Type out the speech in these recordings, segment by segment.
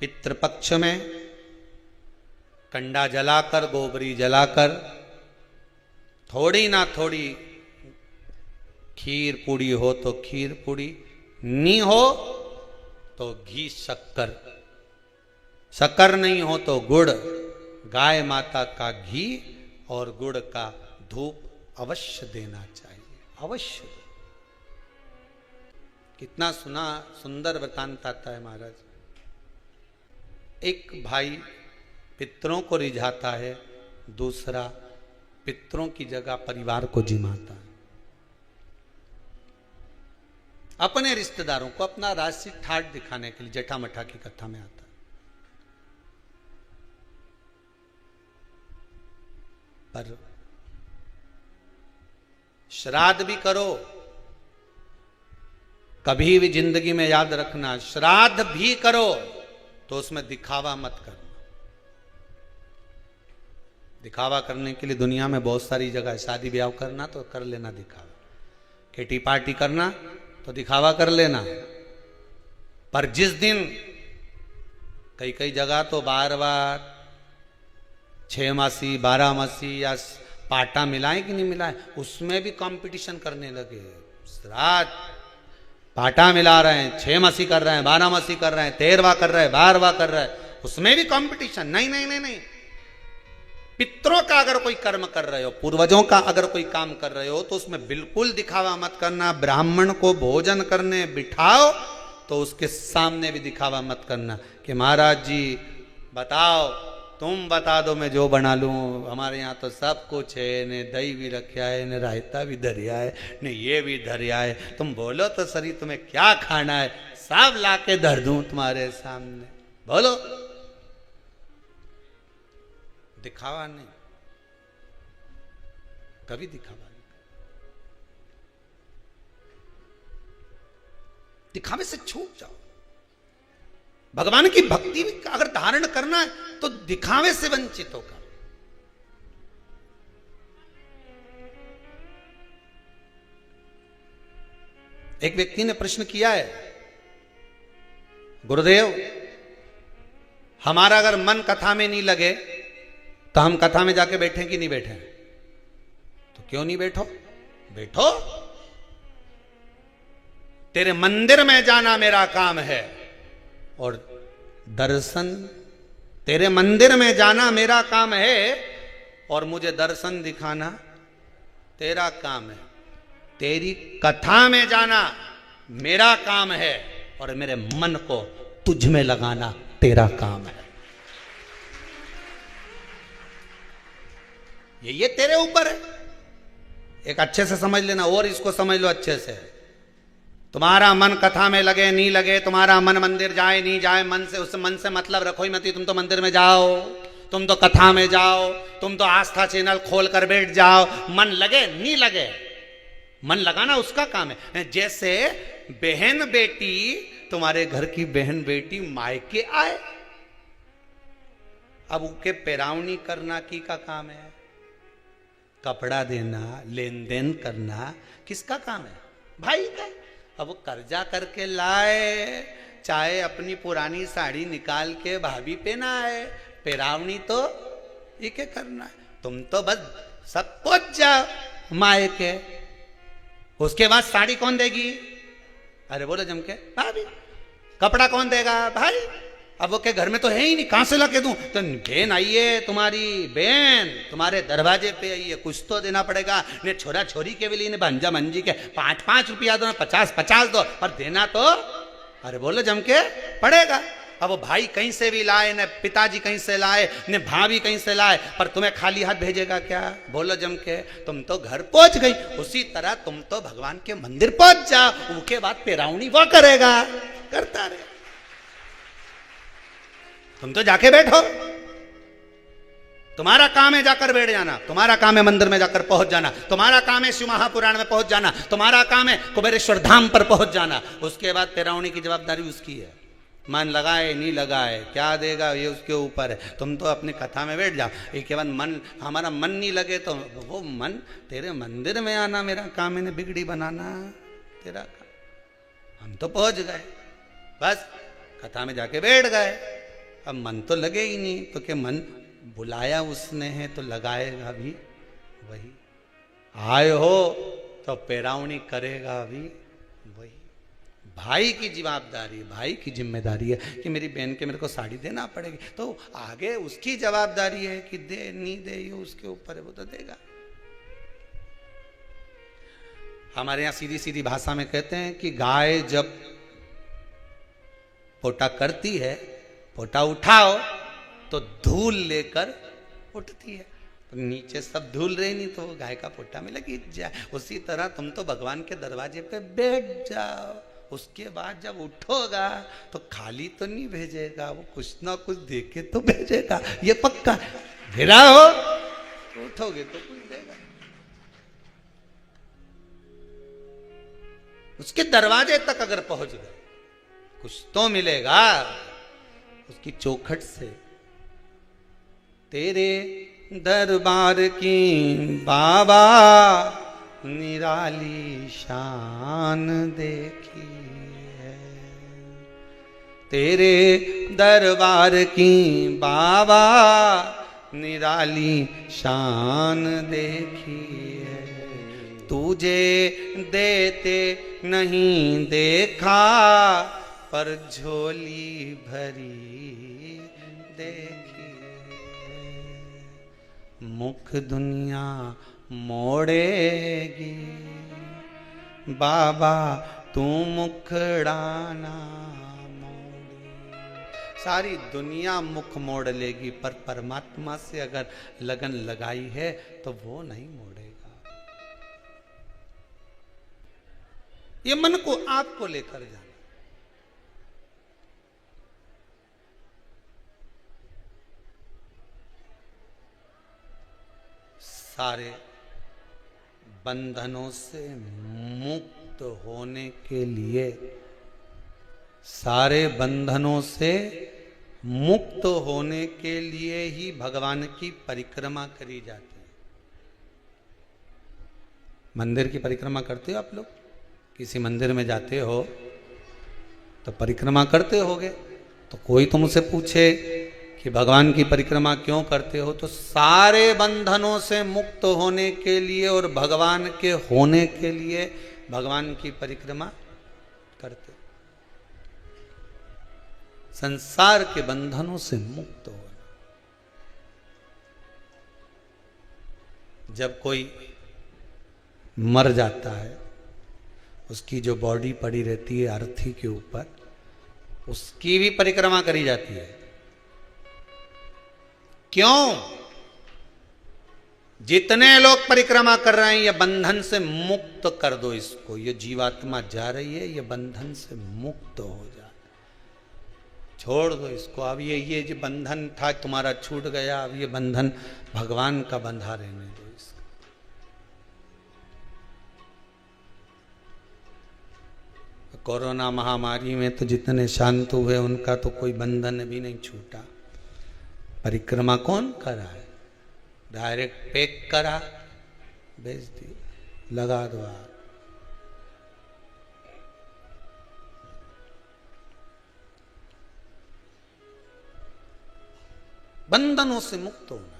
पितृपक्ष में कंडा जलाकर, गोबरी जलाकर, थोड़ी ना थोड़ी खीर पूड़ी हो तो खीर पूड़ी, नहीं हो तो घी शक्कर, शक्कर नहीं हो तो गुड़, गाय माता का घी और गुड़ का धूप अवश्य देना चाहिए, अवश्य। कितना सुंदर वृतांत आता है महाराज। एक भाई पितरों को रिझाता है, दूसरा पितरों की जगह परिवार को जिमाता है। अपने रिश्तेदारों को अपना राजसी ठाट दिखाने के लिए जेठा मठा की कथा में आता है। पर श्राद्ध भी करो, कभी भी जिंदगी में याद रखना, श्राद्ध भी करो तो उसमें दिखावा मत करना। दिखावा करने के लिए दुनिया में बहुत सारी जगह है। शादी ब्याह करना तो कर लेना दिखावा, किटी पार्टी करना तो दिखावा कर लेना, पर जिस दिन कई कई जगह तो बार-बार 6 मासी 12 मासी या पाटा मिलाए कि नहीं मिलाए, उसमें भी कंपटीशन करने लगे। श्राद्ध पाटा मिला रहे हैं, 6 मासी कर रहे हैं, 12 मासी कर रहे हैं, 13वां कर रहे हैं, 12वां कर रहे हैं, उसमें भी कंपटीशन। नहीं नहीं नहीं नहीं, पितरों का अगर कोई कर्म कर रहे हो, पूर्वजों का अगर कोई काम कर रहे हो तो उसमें बिल्कुल दिखावा मत करना। ब्राह्मण को भोजन करने बिठाओ तो उसके सामने भी दिखावा मत करना कि महाराज जी बताओ, तुम बता दो मैं जो बना लूं, हमारे यहाँ तो सब कुछ है, ने दही भी रखा है, ने रायता भी धरिया है, ने ये भी धरिया है, तुम बोलो तो सही तुम्हें क्या खाना है, सब लाके धर दूं तुम्हारे सामने, बोलो। दिखावा नहीं, कभी दिखावा नहीं। दिखावे से छूट जाओ। भगवान की भक्ति अगर धारण करना है तो दिखावे से वंचित होकर। एक व्यक्ति ने प्रश्न किया है, गुरुदेव हमारा अगर मन कथा में नहीं लगे तो हम कथा में जाके बैठे कि नहीं बैठे? तो क्यों नहीं बैठो? बैठो। तेरे मंदिर में जाना मेरा काम है और दर्शन, तेरे मंदिर में जाना मेरा काम है और मुझे दर्शन दिखाना तेरा काम है। तेरी कथा में जाना मेरा काम है और मेरे मन को तुझ में लगाना तेरा काम है। ये तेरे ऊपर है। एक अच्छे से समझ लेना और इसको समझ लो अच्छे से। तुम्हारा मन कथा में लगे नहीं लगे, तुम्हारा मन मंदिर जाए नहीं जाए, मन से उस मन से मतलब रखो ही मत। तुम तो मंदिर में जाओ, तुम तो कथा में जाओ, तुम तो आस्था चैनल खोल कर बैठ जाओ, मन लगे नहीं लगे, मन लगाना उसका काम है। जैसे बहन बेटी, तुम्हारे घर की बहन बेटी मायके आए, अब उनके पैरावनी करना की का काम है? कपड़ा देना, लेन देन करना किसका काम है? भाई का। अब वो कर्जा करके लाए, चाहे अपनी पुरानी साड़ी निकाल के भाभी पहनाए, पैरावनी तो ये क्या करना है? तुम तो बस सब पहुंच जाओ मायके, उसके बाद साड़ी कौन देगी? अरे बोलो जम के, भाभी। कपड़ा कौन देगा? भाई। अब वो के घर में तो है ही नहीं, कहां से ला के दूं? तो बहन आई है, तुम्हारी बहन तुम्हारे दरवाजे पे आई है, कुछ तो देना पड़ेगा। ने छोरा छोरी के भी लिए, भंजा मंजी के 5-5 रुपया दो, 50-50 दो, पर देना तो अरे बोलो जम के पड़ेगा। अब वो भाई कहीं से भी लाए, न पिताजी कहीं से लाए, न भाभी कहीं से लाए, पर तुम्हें खाली हाथ भेजेगा क्या? बोलो जम के। तुम तो घर पहुंच गई, उसी तरह तुम तो भगवान के मंदिर पहुंच जाओ, उसके बाद पैरावनी वो करेगा, करता रहे। तुम तो जाके बैठो, तुम्हारा काम है जाकर बैठ जाना, तुम्हारा काम है मंदिर में जाकर पहुंच जाना, तुम्हारा काम है शिव महापुराण में पहुंच जाना, तुम्हारा काम है कुबेरेश्वर धाम पर पहुंच जाना। उसके बाद पैरावनी की जवाबदारी उसकी है। मन लगाए नहीं लगाए, क्या देगा ये उसके ऊपर है। तुम तो अपनी कथा में बैठ जाओ। एक बार मन, हमारा मन नहीं लगे तो वो मन तेरे मंदिर में आना मेरा काम है, बिगड़ी बनाना तेरा काम। हम तो पहुंच गए, बस कथा में जाके बैठ गए, अब मन तो लगे ही नहीं, तो क्या मन बुलाया उसने है तो लगाएगा भी वही, आए हो तो पेरावनी करेगा भी वही। भाई की जवाबदारी, भाई की जिम्मेदारी है कि मेरी बहन के मेरे को साड़ी देना पड़ेगी, तो आगे उसकी जवाबदारी है कि दे नहीं दे, ये उसके ऊपर है, वो तो देगा। हमारे यहां सीधी सीधी भाषा में कहते हैं कि गाय जब पोटा करती है, पोटा उठाओ तो धूल लेकर उठती है, तो नीचे सब धूल रही नहीं तो वो गाय का पोटा में लगी जाए। उसी तरह तुम तो भगवान के दरवाजे पे बैठ जाओ, उसके बाद जब उठोगा तो खाली तो नहीं भेजेगा, वो कुछ ना कुछ दे के तो भेजेगा, ये पक्का। गिरा हो तो उठोगे तो कुछ देगा, उसके दरवाजे तक अगर पहुंच गए कुछ तो मिलेगा उसकी चौखट से। तेरे दरबार की बाबा निराली शान देखी है, तेरे दरबार की बाबा निराली शान देखी है, तुझे देते नहीं देखा पर झोली भरी देखी है, मुख दुनिया मोड़ेगी बाबा तू मुखड़ाना मोड़ी। सारी दुनिया मुख मोड़ लेगी पर परमात्मा से अगर लगन लगाई है तो वो नहीं मोड़ेगा। ये मन को आपको लेकर जाना। सारे बंधनों से मुक्त होने के लिए, सारे बंधनों से मुक्त होने के लिए ही भगवान की परिक्रमा करी जाती है। मंदिर की परिक्रमा करते हो आप लोग? किसी मंदिर में जाते हो तो परिक्रमा करते होगे, तो कोई तुमसे पूछे कि भगवान की परिक्रमा क्यों करते हो, तो सारे बंधनों से मुक्त होने के लिए और भगवान के होने के लिए भगवान की परिक्रमा करते। संसार के बंधनों से मुक्त होना। जब कोई मर जाता है, उसकी जो बॉडी पड़ी रहती है अर्थी के ऊपर, उसकी भी परिक्रमा करी जाती है। क्यों? जितने लोग परिक्रमा कर रहे हैं, ये बंधन से मुक्त कर दो इसको। ये जीवात्मा जा रही है, ये बंधन से मुक्त हो जाए, छोड़ दो इसको। अब ये जो बंधन था तुम्हारा छूट गया, अब ये बंधन भगवान का बंधा रहने दो इसका। कोरोना महामारी में तो जितने शांत हुए उनका तो कोई बंधन भी नहीं छूटा। परिक्रमा कौन करा है? डायरेक्ट पैक करा, भेज दी, लगा दो आप। बंधनों से मुक्त होना।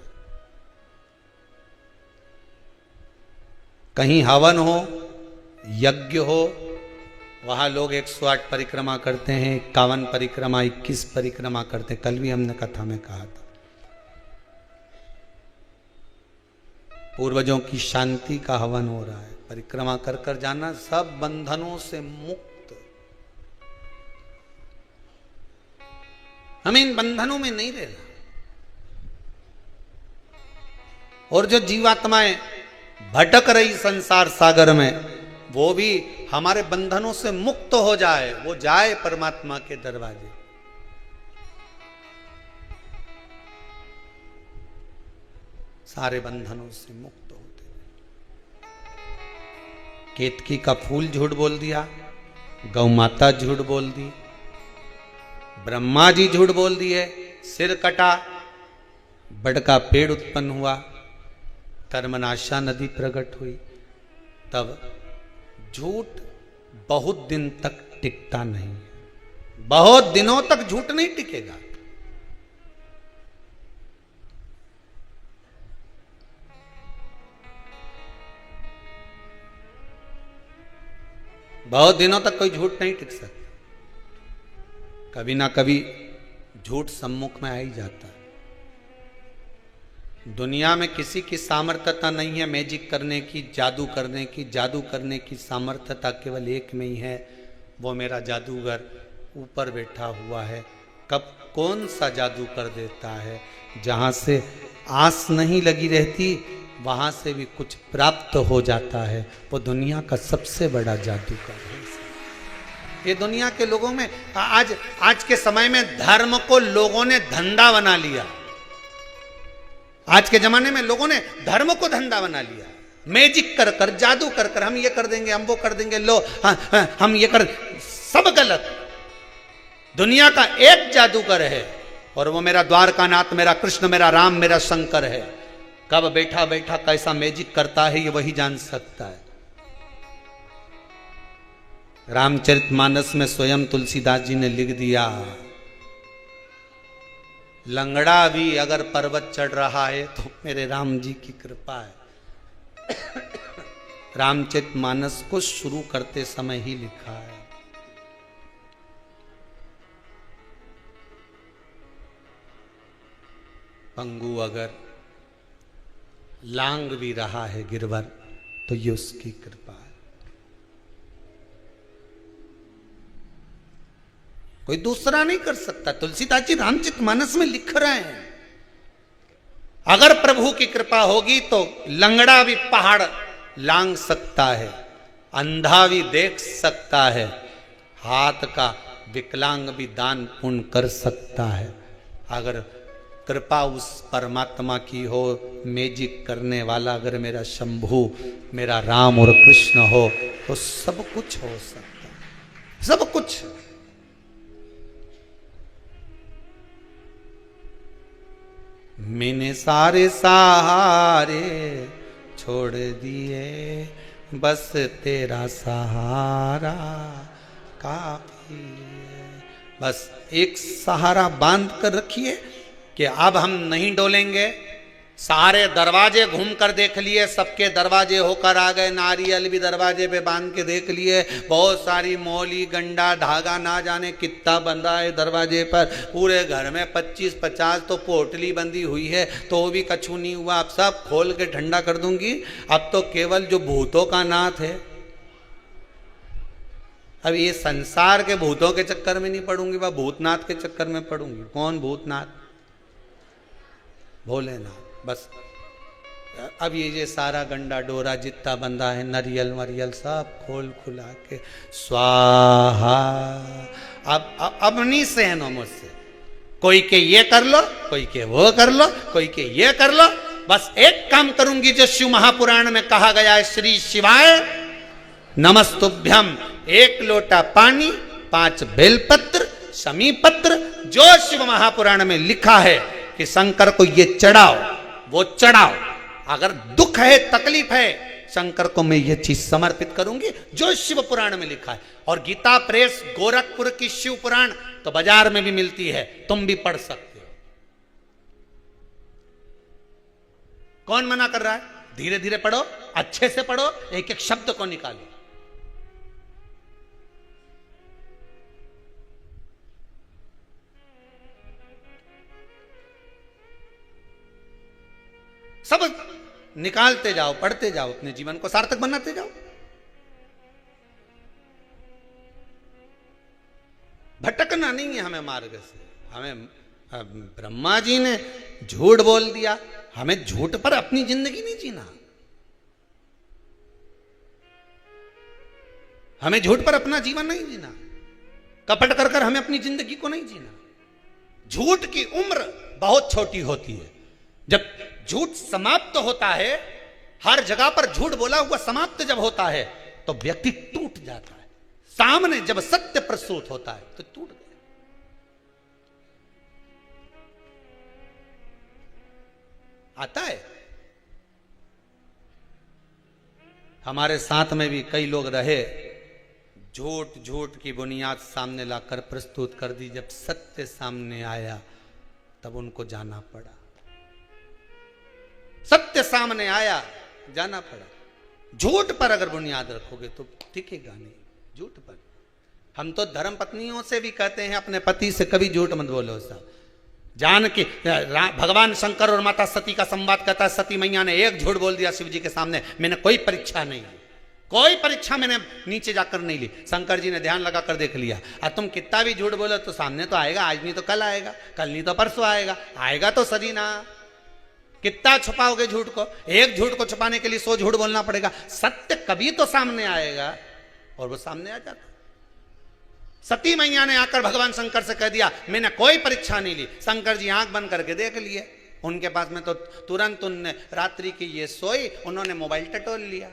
कहीं हवन हो, यज्ञ हो, वहां लोग 108 परिक्रमा करते हैं, 51 परिक्रमा, 21 परिक्रमा करते हैं। कल भी हमने कथा में कहा था, पूर्वजों की शांति का हवन हो रहा है। परिक्रमा कर कर जाना, सब बंधनों से मुक्त। हमें इन बंधनों में नहीं रहना। और जो जीवात्माएं भटक रही संसार सागर में, वो भी हमारे बंधनों से मुक्त हो जाए, वो जाए परमात्मा के दरवाजे। सारे बंधनों से मुक्त होते। केतकी का फूल झूठ बोल दिया, गौ माता झूठ बोल दी, ब्रह्मा जी झूठ बोल दिए, सिर कटा, बड़ का पेड़ उत्पन्न हुआ, कर्मनाशा नदी प्रकट हुई। तब झूठ बहुत दिन तक टिकता नहीं है, बहुत दिनों तक झूठ नहीं टिकेगा। बहुत दिनों तक कोई झूठ नहीं टिक सकता, कभी ना कभी झूठ सम्मुख में आ ही जाता है। दुनिया में किसी की सामर्थ्यता नहीं है मैजिक करने की, जादू करने की। जादू करने की सामर्थ्यता केवल एक में ही है, वो मेरा जादूगर ऊपर बैठा हुआ है। कब कौन सा जादू कर देता है, जहां से आस नहीं लगी रहती वहां से भी कुछ प्राप्त हो जाता है, वो दुनिया का सबसे बड़ा जादूगर है। ये दुनिया के लोगों में आज के समय में धर्म को लोगों ने धंधा बना लिया। आज के जमाने में लोगों ने धर्म को धंधा बना लिया। मैजिक कर कर, जादू कर कर, हम ये कर देंगे, हम वो कर देंगे, लो हम ये कर, सब गलत। दुनिया का एक जादूगर है और वो मेरा द्वारकानाथ, मेरा कृष्ण, मेरा राम, मेरा शंकर है। कब बैठा बैठा कैसा मैजिक करता है ये वही जान सकता है। रामचरितमानस में स्वयं तुलसीदास जी ने लिख दिया, लंगड़ा भी अगर पर्वत चढ़ रहा है तो मेरे राम जी की कृपा है। रामचरितमानस को शुरू करते समय ही लिखा है। पंगु अगर लांग भी रहा है गिरवर तो ये उसकी कृपा है। कोई दूसरा नहीं कर सकता। तुलसीदास जी रामचरितमानस में लिख रहे हैं, अगर प्रभु की कृपा होगी तो लंगड़ा भी पहाड़ लांग सकता है, अंधा भी देख सकता है, हाथ का विकलांग भी दान पुण्य कर सकता है। अगर कृपा उस परमात्मा की हो, मैजिक करने वाला अगर मेरा शंभु, मेरा राम और कृष्ण हो, तो सब कुछ हो सकता है, सब कुछ। मैंने सारे सहारे छोड़ दिए, बस तेरा सहारा काफी है। बस एक सहारा बांध कर रखिए कि अब हम नहीं डोलेंगे। सारे दरवाजे घूम कर देख लिए, सबके दरवाजे होकर आ गए, नारियल भी दरवाजे पे बांध के देख लिए, बहुत सारी मौली गंडा धागा ना जाने कितना बंधा है दरवाजे पर, पूरे घर में 25-50 तो पोटली बंधी हुई है, तो भी कछु नहीं हुआ। अब सब खोल के ठंडा कर दूंगी। अब तो केवल जो भूतों का नाथ है, अब ये संसार के भूतों के चक्कर में नहीं पड़ूंगी, वह भूतनाथ के चक्कर में पड़ूंगी। कौन भूतनाथ? भोलेनाथ। बस अब ये सारा गंडा डोरा जितना बंधा है, नरियल मरियल सब खोल खुला के स्वाहा। अब नहीं सहनो मुझसे, कोई के ये कर लो, कोई के वो कर लो, कोई के ये कर लो। बस एक काम करूंगी जो शिव महापुराण में कहा गया है, श्री शिवाय नमस्तुभ्यम। 1 लोटा पानी, 5 बेलपत्र, शमी पत्र, जो शिव महापुराण में लिखा है कि शंकर को ये चढ़ाओ, वो चढ़ाओ। अगर दुख है, तकलीफ है, शंकर को मैं ये चीज समर्पित करूंगी जो शिव पुराण में लिखा है। और गीता प्रेस गोरखपुर की शिव पुराण तो बाजार में भी मिलती है, तुम भी पढ़ सकते हो। कौन मना कर रहा है? धीरे धीरे पढ़ो, अच्छे से पढ़ो, एक एक शब्द को निकालो। सब निकालते जाओ, पढ़ते जाओ, अपने जीवन को सार्थक बनाते जाओ। भटकना नहीं है हमें मार्ग से। हमें ब्रह्मा जी ने झूठ बोल दिया, हमें झूठ पर अपनी जिंदगी नहीं जीना। हमें झूठ पर अपना जीवन नहीं जीना, कपट कर कर हमें अपनी जिंदगी को नहीं जीना। झूठ की उम्र बहुत छोटी होती है। जब झूठ समाप्त होता है, हर जगह पर झूठ बोला हुआ समाप्त जब होता है तो व्यक्ति टूट जाता है। सामने जब सत्य प्रस्तुत होता है तो टूट गया। आता है हमारे साथ में भी कई लोग रहे, झूठ झूठ की बुनियाद सामने लाकर प्रस्तुत कर दी। जब सत्य सामने आया तब उनको जाना पड़ा। सत्य सामने आया, जाना पड़ा। झूठ पर अगर बुनियाद रखोगे तो टिकेगा नहीं। झूठ पर। हम तो धर्म पत्नियों से भी कहते हैं अपने पति से कभी झूठ मत बोलो साहब। जान के भगवान शंकर और माता सती का संवाद कहता है, सती मैया ने एक झूठ बोल दिया शिव जी के सामने, मैंने कोई परीक्षा नहीं ली, कोई परीक्षा मैंने नीचे जाकर नहीं ली। शंकर जी ने ध्यान लगा कर देख लिया, और तुम कितना भी झूठ बोलो तो सामने तो आएगा, आज नहीं तो कल आएगा, कल नहीं तो परसों आएगा, आएगा तो सदी ना। कितना छुपाओगे झूठ को? एक झूठ को छुपाने के लिए 100 झूठ बोलना पड़ेगा। सत्य कभी तो सामने आएगा, और वो सामने आ जाता। सती मैया ने आकर भगवान शंकर से कह दिया मैंने कोई परीक्षा नहीं ली। शंकर जी आंख बंद करके देख लिए, उनके पास में तो तुरंत उनने रात्रि की ये सोई, उन्होंने मोबाइल टटोल लिया।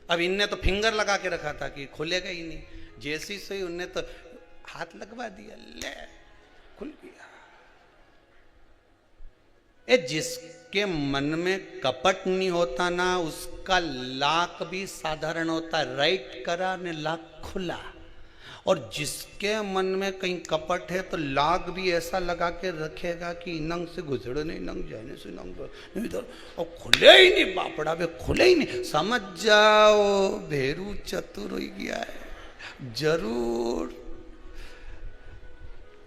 अब इनने तो फिंगर लगा के रखा था कि खुलेगा ही नहीं, जैसी सोई उनने तो हाथ लगवा दिया, ले खुल गया। जिसके मन में कपट नहीं होता ना, उसका लाक भी साधारण होता है, राइट करा ने लाक खुला। और जिसके मन में कहीं कपट है तो लाक भी ऐसा लगा के रखेगा कि नंग से गुजरे नहीं, नंग जाने से नंग नहीं, तो और खुले ही नहीं, बापड़ा बे खुले ही नहीं। समझ जाओ भेरू चतुर हो गया है, जरूर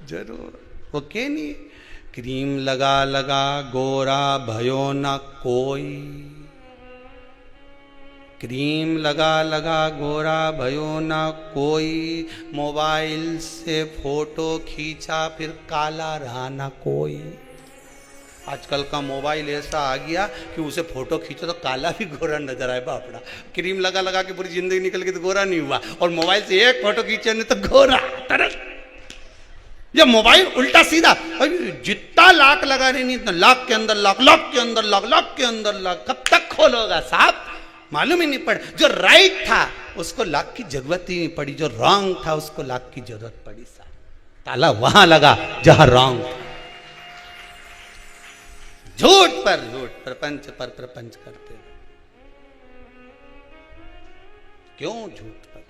जरूर। ओके नहीं, क्रीम लगा लगा गोरा भयो न कोई, क्रीम लगा लगा गोरा भयो न कोई, मोबाइल से फोटो खींचा फिर काला रहा न कोई। आजकल का मोबाइल ऐसा आ गया कि उसे फोटो खींचो तो काला भी गोरा नजर आए, बापड़ा। क्रीम लगा लगा के पूरी जिंदगी निकल गई तो गोरा नहीं हुआ, और मोबाइल से एक फोटो खींचे नहीं तो गोरा तरह। ये मोबाइल उल्टा सीधा, जितना लाख लगा रही नहीं तो लाख के अंदर लाख, लाख के अंदर लाख, लाख के अंदर लाख, कब तक खोलोगा साहब? मालूम ही नहीं पड़ा। जो राइट था उसको लाख की जरूरत ही नहीं पड़ी, जो रॉन्ग था उसको लाख की जरूरत पड़ी साहब। ताला वहां लगा जहां रॉन्ग था। झूठ पर झूठ, प्रपंच पर प्रपंच करते हैं। क्यों झूठ पर?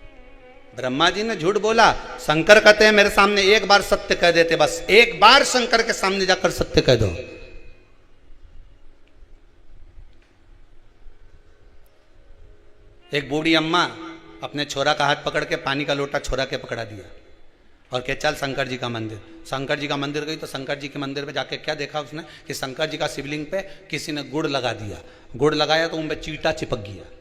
ब्रह्मा जी ने झूठ बोला, शंकर कहते हैं मेरे सामने एक बार सत्य कह देते, बस एक बार शंकर के सामने जाकर सत्य कह दो। एक बूढ़ी अम्मा अपने छोरा का हाथ पकड़ के पानी का लोटा छोरा के पकड़ा दिया और कह चल शंकर जी का मंदिर। शंकर जी का मंदिर गई तो शंकर जी के मंदिर में जाके क्या देखा उसने कि शंकर जी का शिवलिंग पे किसी ने गुड़ लगा दिया। गुड़ लगाया तो उनपे चींटा चिपक गया।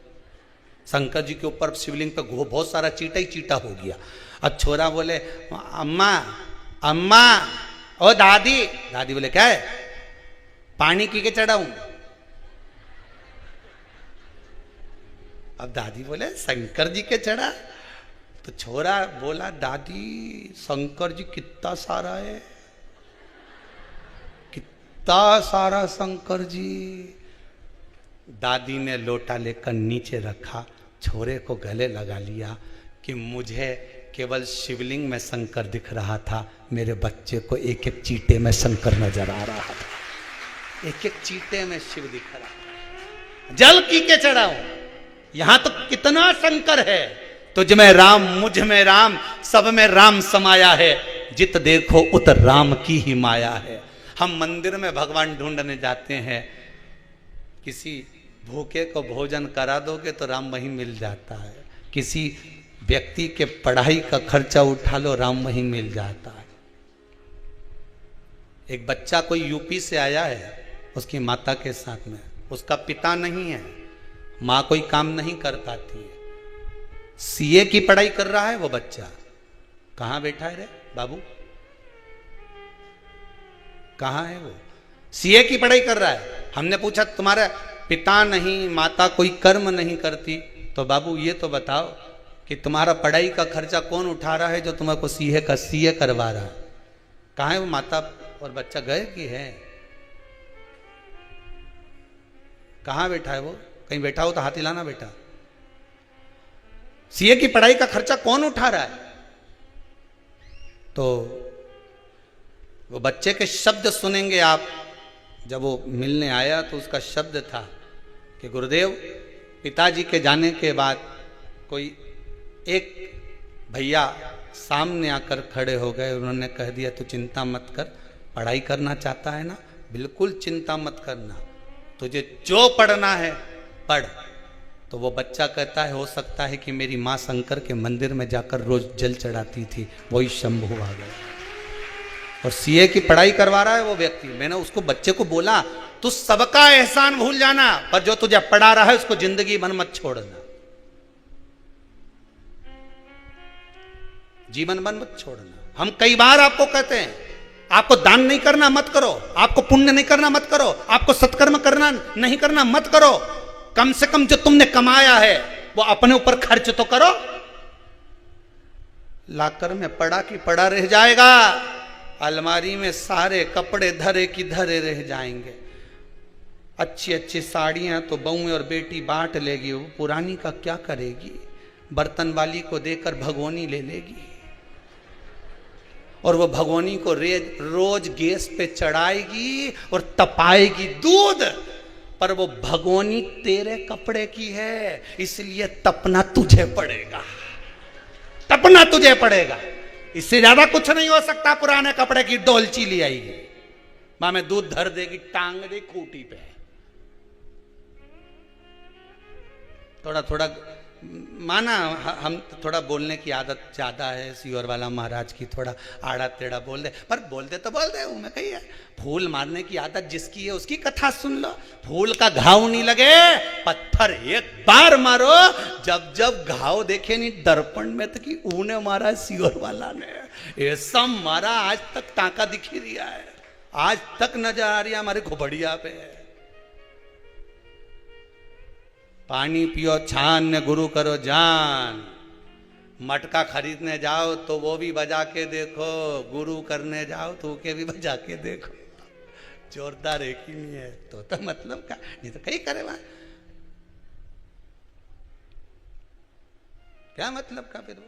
शंकर जी के ऊपर शिवलिंग पे बहुत सारा चींटा ही चींटा हो गया। अब छोरा बोले अम्मा अम्मा ओ दादी। दादी बोले क्या है? पानी की के चढ़ाऊं? अब दादी बोले शंकर जी के चढ़ा। तो छोरा बोला दादी शंकर जी कितना सारा है, कितना सारा शंकर जी। दादी ने लोटा लेकर नीचे रखा, छोरे को गले लगा लिया कि मुझे केवल शिवलिंग में शंकर दिख रहा था, मेरे बच्चे को एक एक चींटे में शंकर नजर आ रहा था। एक एक चींटे में शिव दिख रहा। जल की के चढ़ाओ, यहां तो कितना शंकर है। तुझ में राम मुझ में राम, सब में राम समाया है, जित देखो उत राम की ही माया है। हम मंदिर में भगवान ढूंढने जाते हैं, किसी भूखे को भोजन करा दोगे तो राम वहीं मिल जाता है। किसी व्यक्ति के पढ़ाई का खर्चा उठा लो, राम वहीं मिल जाता है। एक बच्चा कोई यूपी से आया है, उसकी माता के साथ में, उसका पिता नहीं है, माँ कोई काम नहीं कर पाती है, सीए की पढ़ाई कर रहा है वो बच्चा। कहाँ बैठा है रे बाबू? कहाँ है वो? सीए की पढ़ाई कर रहा है। हमने पूछा तुम्हारा पिता नहीं माता कोई कर्म नहीं करती, तो बाबू ये तो बताओ कि तुम्हारा पढ़ाई का खर्चा कौन उठा रहा है जो तुम्हारे को सीए करवा रहा है? कहाँ है वो माता और बच्चा? गए कि है? कहाँ बैठा है वो? कहीं बैठा हो तो हाथ हिलाना बेटा। सीए की पढ़ाई का खर्चा कौन उठा रहा है? तो वो बच्चे के शब्द सुनेंगे आप। जब वो मिलने आया तो उसका शब्द था कि गुरुदेव पिताजी के जाने के बाद कोई एक भैया सामने आकर खड़े हो गए। उन्होंने कह दिया तू चिंता मत कर, पढ़ाई करना चाहता है ना, बिल्कुल चिंता मत करना, तुझे जो पढ़ना है पढ़। तो वो बच्चा कहता है हो सकता है कि मेरी माँ शंकर के मंदिर में जाकर रोज जल चढ़ाती थी, वही शंभू आ गया। और सीए की पढ़ाई करवा रहा है वो व्यक्ति। मैंने उसको बच्चे को बोला तू सबका एहसान भूल जाना, पर जो तुझे पढ़ा रहा है उसको जिंदगी भर मत छोड़ना, जीवन भर मत छोड़ना। हम कई बार आपको कहते हैं आपको दान नहीं करना मत करो, आपको पुण्य नहीं करना मत करो, आपको सत्कर्म करना नहीं करना मत करो, कम से कम जो तुमने कमाया है वो अपने ऊपर खर्च तो करो। लाकर में पड़ा की पड़ा रह जाएगा, अलमारी में सारे कपड़े धरे की धरे रह जाएंगे। अच्छी अच्छी साड़ियां तो बहू और बेटी बांट लेगी, वो पुरानी का क्या करेगी? बर्तन वाली को देकर भगोनी ले लेगी और वो भगोनी को रोज गैस पे चढ़ाएगी और तपाएगी दूध, पर वो भगोनी तेरे कपड़े की है, इसलिए तपना तुझे पड़ेगा, तपना तुझे पड़ेगा। इससे ज्यादा कुछ नहीं हो सकता। पुराने कपड़े की डोलची ले आएगी, मां में दूध धर देगी, टांग दे खूंटी पे। थोड़ा थोड़ा माना हम थोड़ा बोलने की आदत ज्यादा है, सीवर वाला महाराज की, थोड़ा आड़ा टेढ़ा बोल दे, पर बोल दे तो बोल दे। मैं कही है फूल मारने की आदत जिसकी है उसकी कथा सुन लो। फूल का घाव नहीं लगे, पत्थर एक बार मारो। जब जब घाव देखे नहीं दर्पण में तो कि ऊने मारा सीवर वाला ने, ऐसा मारा आज तक टांका दिख ही रहा है, आज तक नजर आ रही है हमारे घुबड़िया पे। पानी पियो छान ने गुरु करो जान। मटका खरीदने जाओ तो वो भी बजा के देखो, गुरु करने जाओ तो के भी बजा के देखो। जोरदार एक ही नहीं है तो मतलब का नहीं तो कहीं करे वहां क्या मतलब का। फिर वो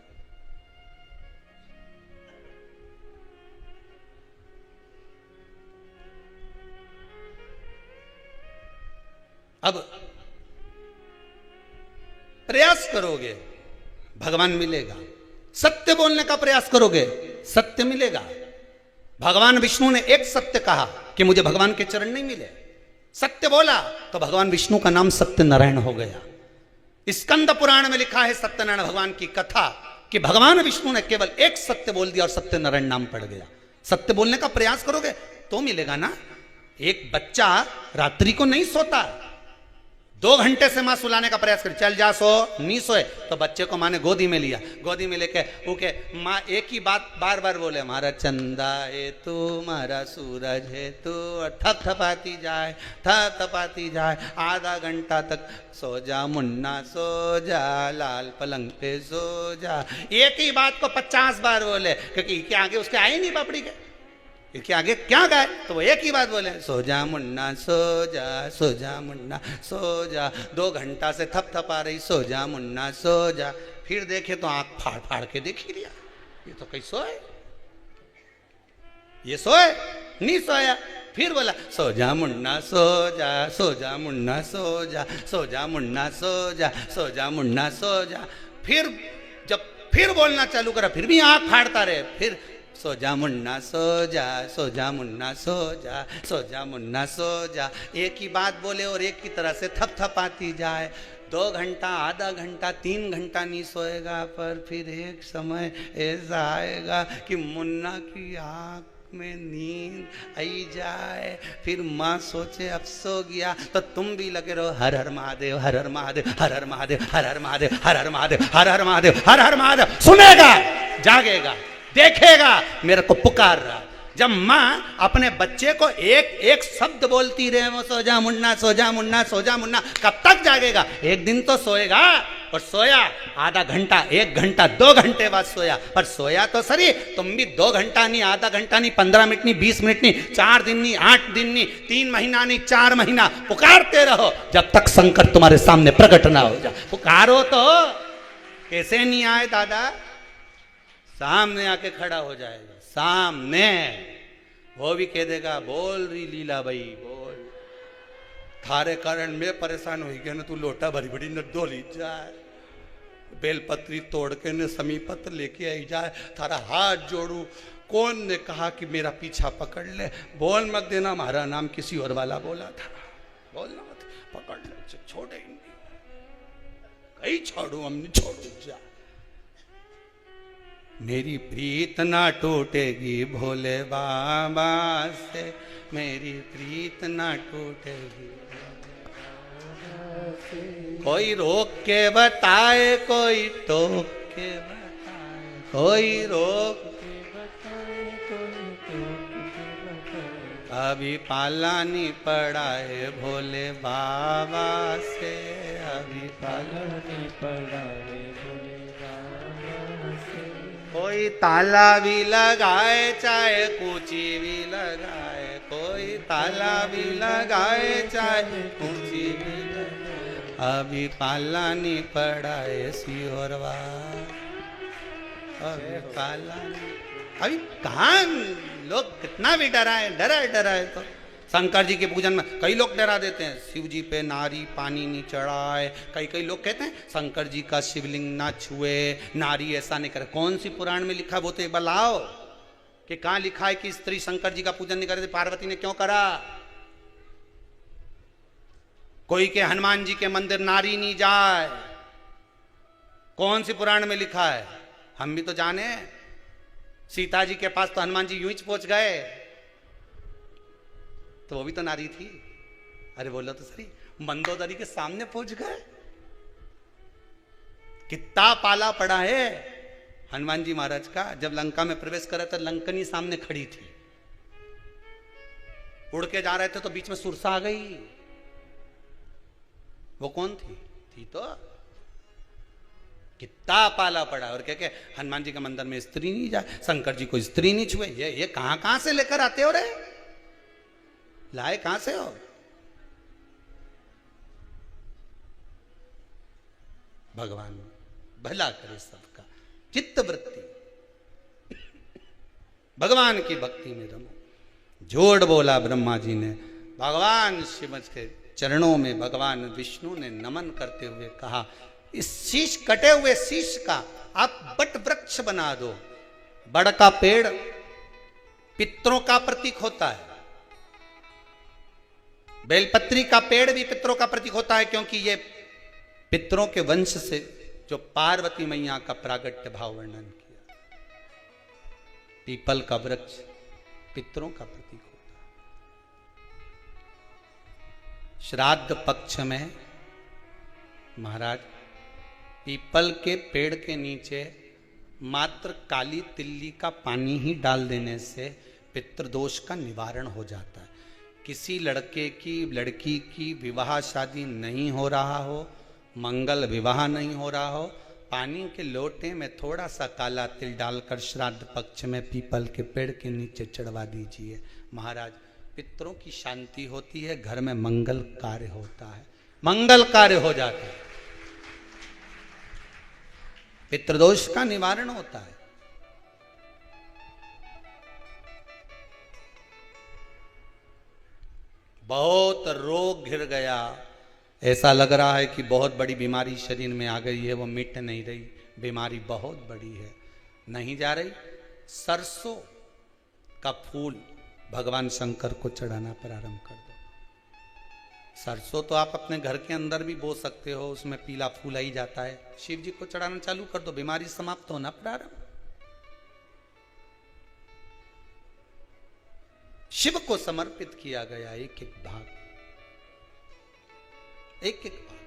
अब प्रयास करोगे भगवान मिलेगा, सत्य बोलने का प्रयास करोगे सत्य मिलेगा। भगवान विष्णु ने एक सत्य कहा कि मुझे भगवान के चरण नहीं मिले, सत्य बोला तो भगवान विष्णु का नाम सत्यनारायण हो गया। स्कंद पुराण में लिखा है सत्यनारायण भगवान की कथा कि भगवान विष्णु ने केवल एक सत्य बोल दिया और सत्यनारायण नाम पड़ गया। सत्य बोलने का प्रयास करोगे तो मिलेगा ना। एक बच्चा रात्रि को नहीं सोता, 2 घंटे से मां सुलाने का प्रयास कर, चल जा सो, नहीं सोए तो बच्चे को मां ने गोदी में लिया, गोदी में लेके ओके मां एक ही बात बार बार बोले, हमारा चंदा है तू, हमारा सूरज है तू, थप थपाती जाए, थप थपाती जाए, आधा घंटा तक सो जा मुन्ना सो जा, लाल पलंग पे सो जा। एक ही बात को 50 बार बोले, क्योंकि क्या आगे उसके आए नहीं पापड़ी के, इसके आगे क्या गाए, तो वो एक ही बात बोले, सो जा मुन्ना सो जा, सो जा मुन्ना सो जा। 2 घंटा से थप थपा रही, सो जा मुन्ना सो जा। फिर देखे तो आंख फाड़ फाड़ के देख ही लिया, ये तो कहीं सोए, ये सोए नहीं सोया। फिर बोला सो जा मुन्ना सो जा, सो जा मुन्ना सो जा, सो जा मुन्ना सो जा, सो जा मुन्ना सो जा। फिर जब फिर बोलना चालू करा फिर भी आंख फाड़ता रहे, फिर सो जा मुन्ना सो जा, सो जा मुन्ना सो जा, सो जा मुन्ना सो जा। एक ही बात बोले और एक ही तरह से थप थपाती जाए। 2 घंटा, आधा घंटा, 3 घंटा नहीं सोएगा, पर फिर एक समय ऐसा आएगा कि मुन्ना की आँख में नींद आई जाए। फिर माँ सोचे अब सो गया, तो तुम भी लगे रहो हर हर महादेव, हर हर महादेव, हर हर महादेव, हर हर महादेव, हर हर महादेव, हर हर महादेव, हर हर महादेव। सुनेगा, जागेगा, देखेगा मेरे को पुकार रहा। जब माँ अपने बच्चे को एक एक शब्द बोलती रहे, वो सो जा मुन्ना, सो जा मुन्ना, सो जा मुन्ना, कब तक जागेगा? एक दिन तो सोएगा। और सोया आधा घंटा, 1 घंटा, 2 घंटे बाद सोया, पर सोया तो सही, तुम भी 2 घंटा नहीं, आधा घंटा नहीं, 15 मिनट नहीं, 20 मिनट नहीं, 4 दिन नहीं, 8 दिन नहीं, 3 महीना नहीं, 4 महीना पुकारते रहो जब तक शंकर तुम्हारे सामने प्रकट ना हो जाए। पुकारो तो कैसे नहीं आए दादा, सामने आके खड़ा हो जाएगा, सामने वो भी कह देगा बोल रही लीला भाई बोल, थारे कारण मैं परेशान हो गया ना, तू लोटा भरी भरी न डोली जाए, बेलपत्री तोड़ के न समीपत्र लेके आई जाए, थारा हाथ जोड़ू। कौन ने कहा कि मेरा पीछा पकड़ ले, बोल मत देना हमारा नाम किसी और वाला बोला था। बोलना मत, पकड़ ले, छोड़ेंगे कहीं छोड़ू, हम नहीं छोड़ू जा। मेरी प्रीत ना टूटेगी भोले बाबा से, मेरी प्रीत ना टूटेगी। कोई रोक के बताए, कोई टोक के बताए, कोई रोक के बताए, कोई टोक के बताए। अभी पाला नहीं पड़ा है भोले बाबा से, अभी पाला नहीं पड़ा है भोले बाबा से। कोई ताला भी लगाए, चाहे कूची भी लगाए, कोई ताला भी लगाए, चाहे कूची भी लगाए। अभी पाला नहीं पड़ा है सिहोरवा, अभी पाला नहीं। अभी कहाँ लोग कितना भी डराए तो शंकर जी के पूजन में कई लोग डरा देते हैं, शिव जी पे नारी पानी नहीं चढ़ाए। कई लोग कहते हैं शंकर जी का शिवलिंग ना छुए, नारी ऐसा नहीं करे। कौन सी पुराण में लिखा है वो तो एक बार लाओ, कि कहाँ लिखा है कि स्त्री शंकर जी का पूजन नहीं करे थे, पार्वती ने क्यों करा? कोई के हनुमान जी के मंदिर नारी नहीं जाए, कौन सी पुराण में लिखा है? हम भी तो जाने, सीता जी के पास तो हनुमान जी यूं ही पहुंच गए, तो वो भी तो नारी थी। अरे बोलो तो सही, मंदोदरी के सामने पहुंच गए। कितना पाला पड़ा है हनुमान जी महाराज का। जब लंका में प्रवेश करा तो लंकनी सामने खड़ी थी, उड़ के जा रहे थे तो बीच में सुरसा आ गई। वो कौन थी तो कितना पाला पड़ा। और क्या हनुमान जी के मंदिर में स्त्री नहीं जाए, शंकर जी को स्त्री नहीं छुए। ये कहां से लेकर आते हो रे, लाए कहां से हो? भगवान भला करे सबका, चित्त वृत्ति भगवान की भक्ति में रमो। जोड़ बोला ब्रह्मा जी ने, भगवान शिव के चरणों में भगवान विष्णु ने नमन करते हुए कहा, इस शीश, कटे हुए शीश का आप बट वृक्ष बना दो। बड़ का पेड़ पितरों का प्रतीक होता है, बेलपत्री का पेड़ भी पितरों का प्रतीक होता है, क्योंकि ये पितरों के वंश से जो पार्वती मैया का प्रागट्य भाव वर्णन किया। पीपल का वृक्ष पितरों का प्रतीक होता है। श्राद्ध पक्ष में महाराज पीपल के पेड़ के नीचे मात्र काली तिल्ली का पानी ही डाल देने से पितृदोष का निवारण हो जाता है। किसी लड़के की लड़की की विवाह शादी नहीं हो रहा हो, मंगल विवाह नहीं हो रहा हो, पानी के लोटे में थोड़ा सा काला तिल डालकर श्राद्ध पक्ष में पीपल के पेड़ के नीचे चढ़वा दीजिए। महाराज पितरों की शांति होती है, घर में मंगल कार्य होता है, मंगल कार्य हो जाता है, पितृदोष का निवारण होता है। बहुत रोग घिर गया, ऐसा लग रहा है कि बहुत बड़ी बीमारी शरीर में आ गई है, वो मिट नहीं रही, बीमारी बहुत बड़ी है, नहीं जा रही। सरसों का फूल भगवान शंकर को चढ़ाना प्रारंभ कर दो। सरसों तो आप अपने घर के अंदर भी बो सकते हो, उसमें पीला फूल ही जाता है। शिव जी को चढ़ाना चालू कर दो, बीमारी समाप्त होना प्रारंभ। शिव को समर्पित किया गया एक एक भाग, एक एक भाग।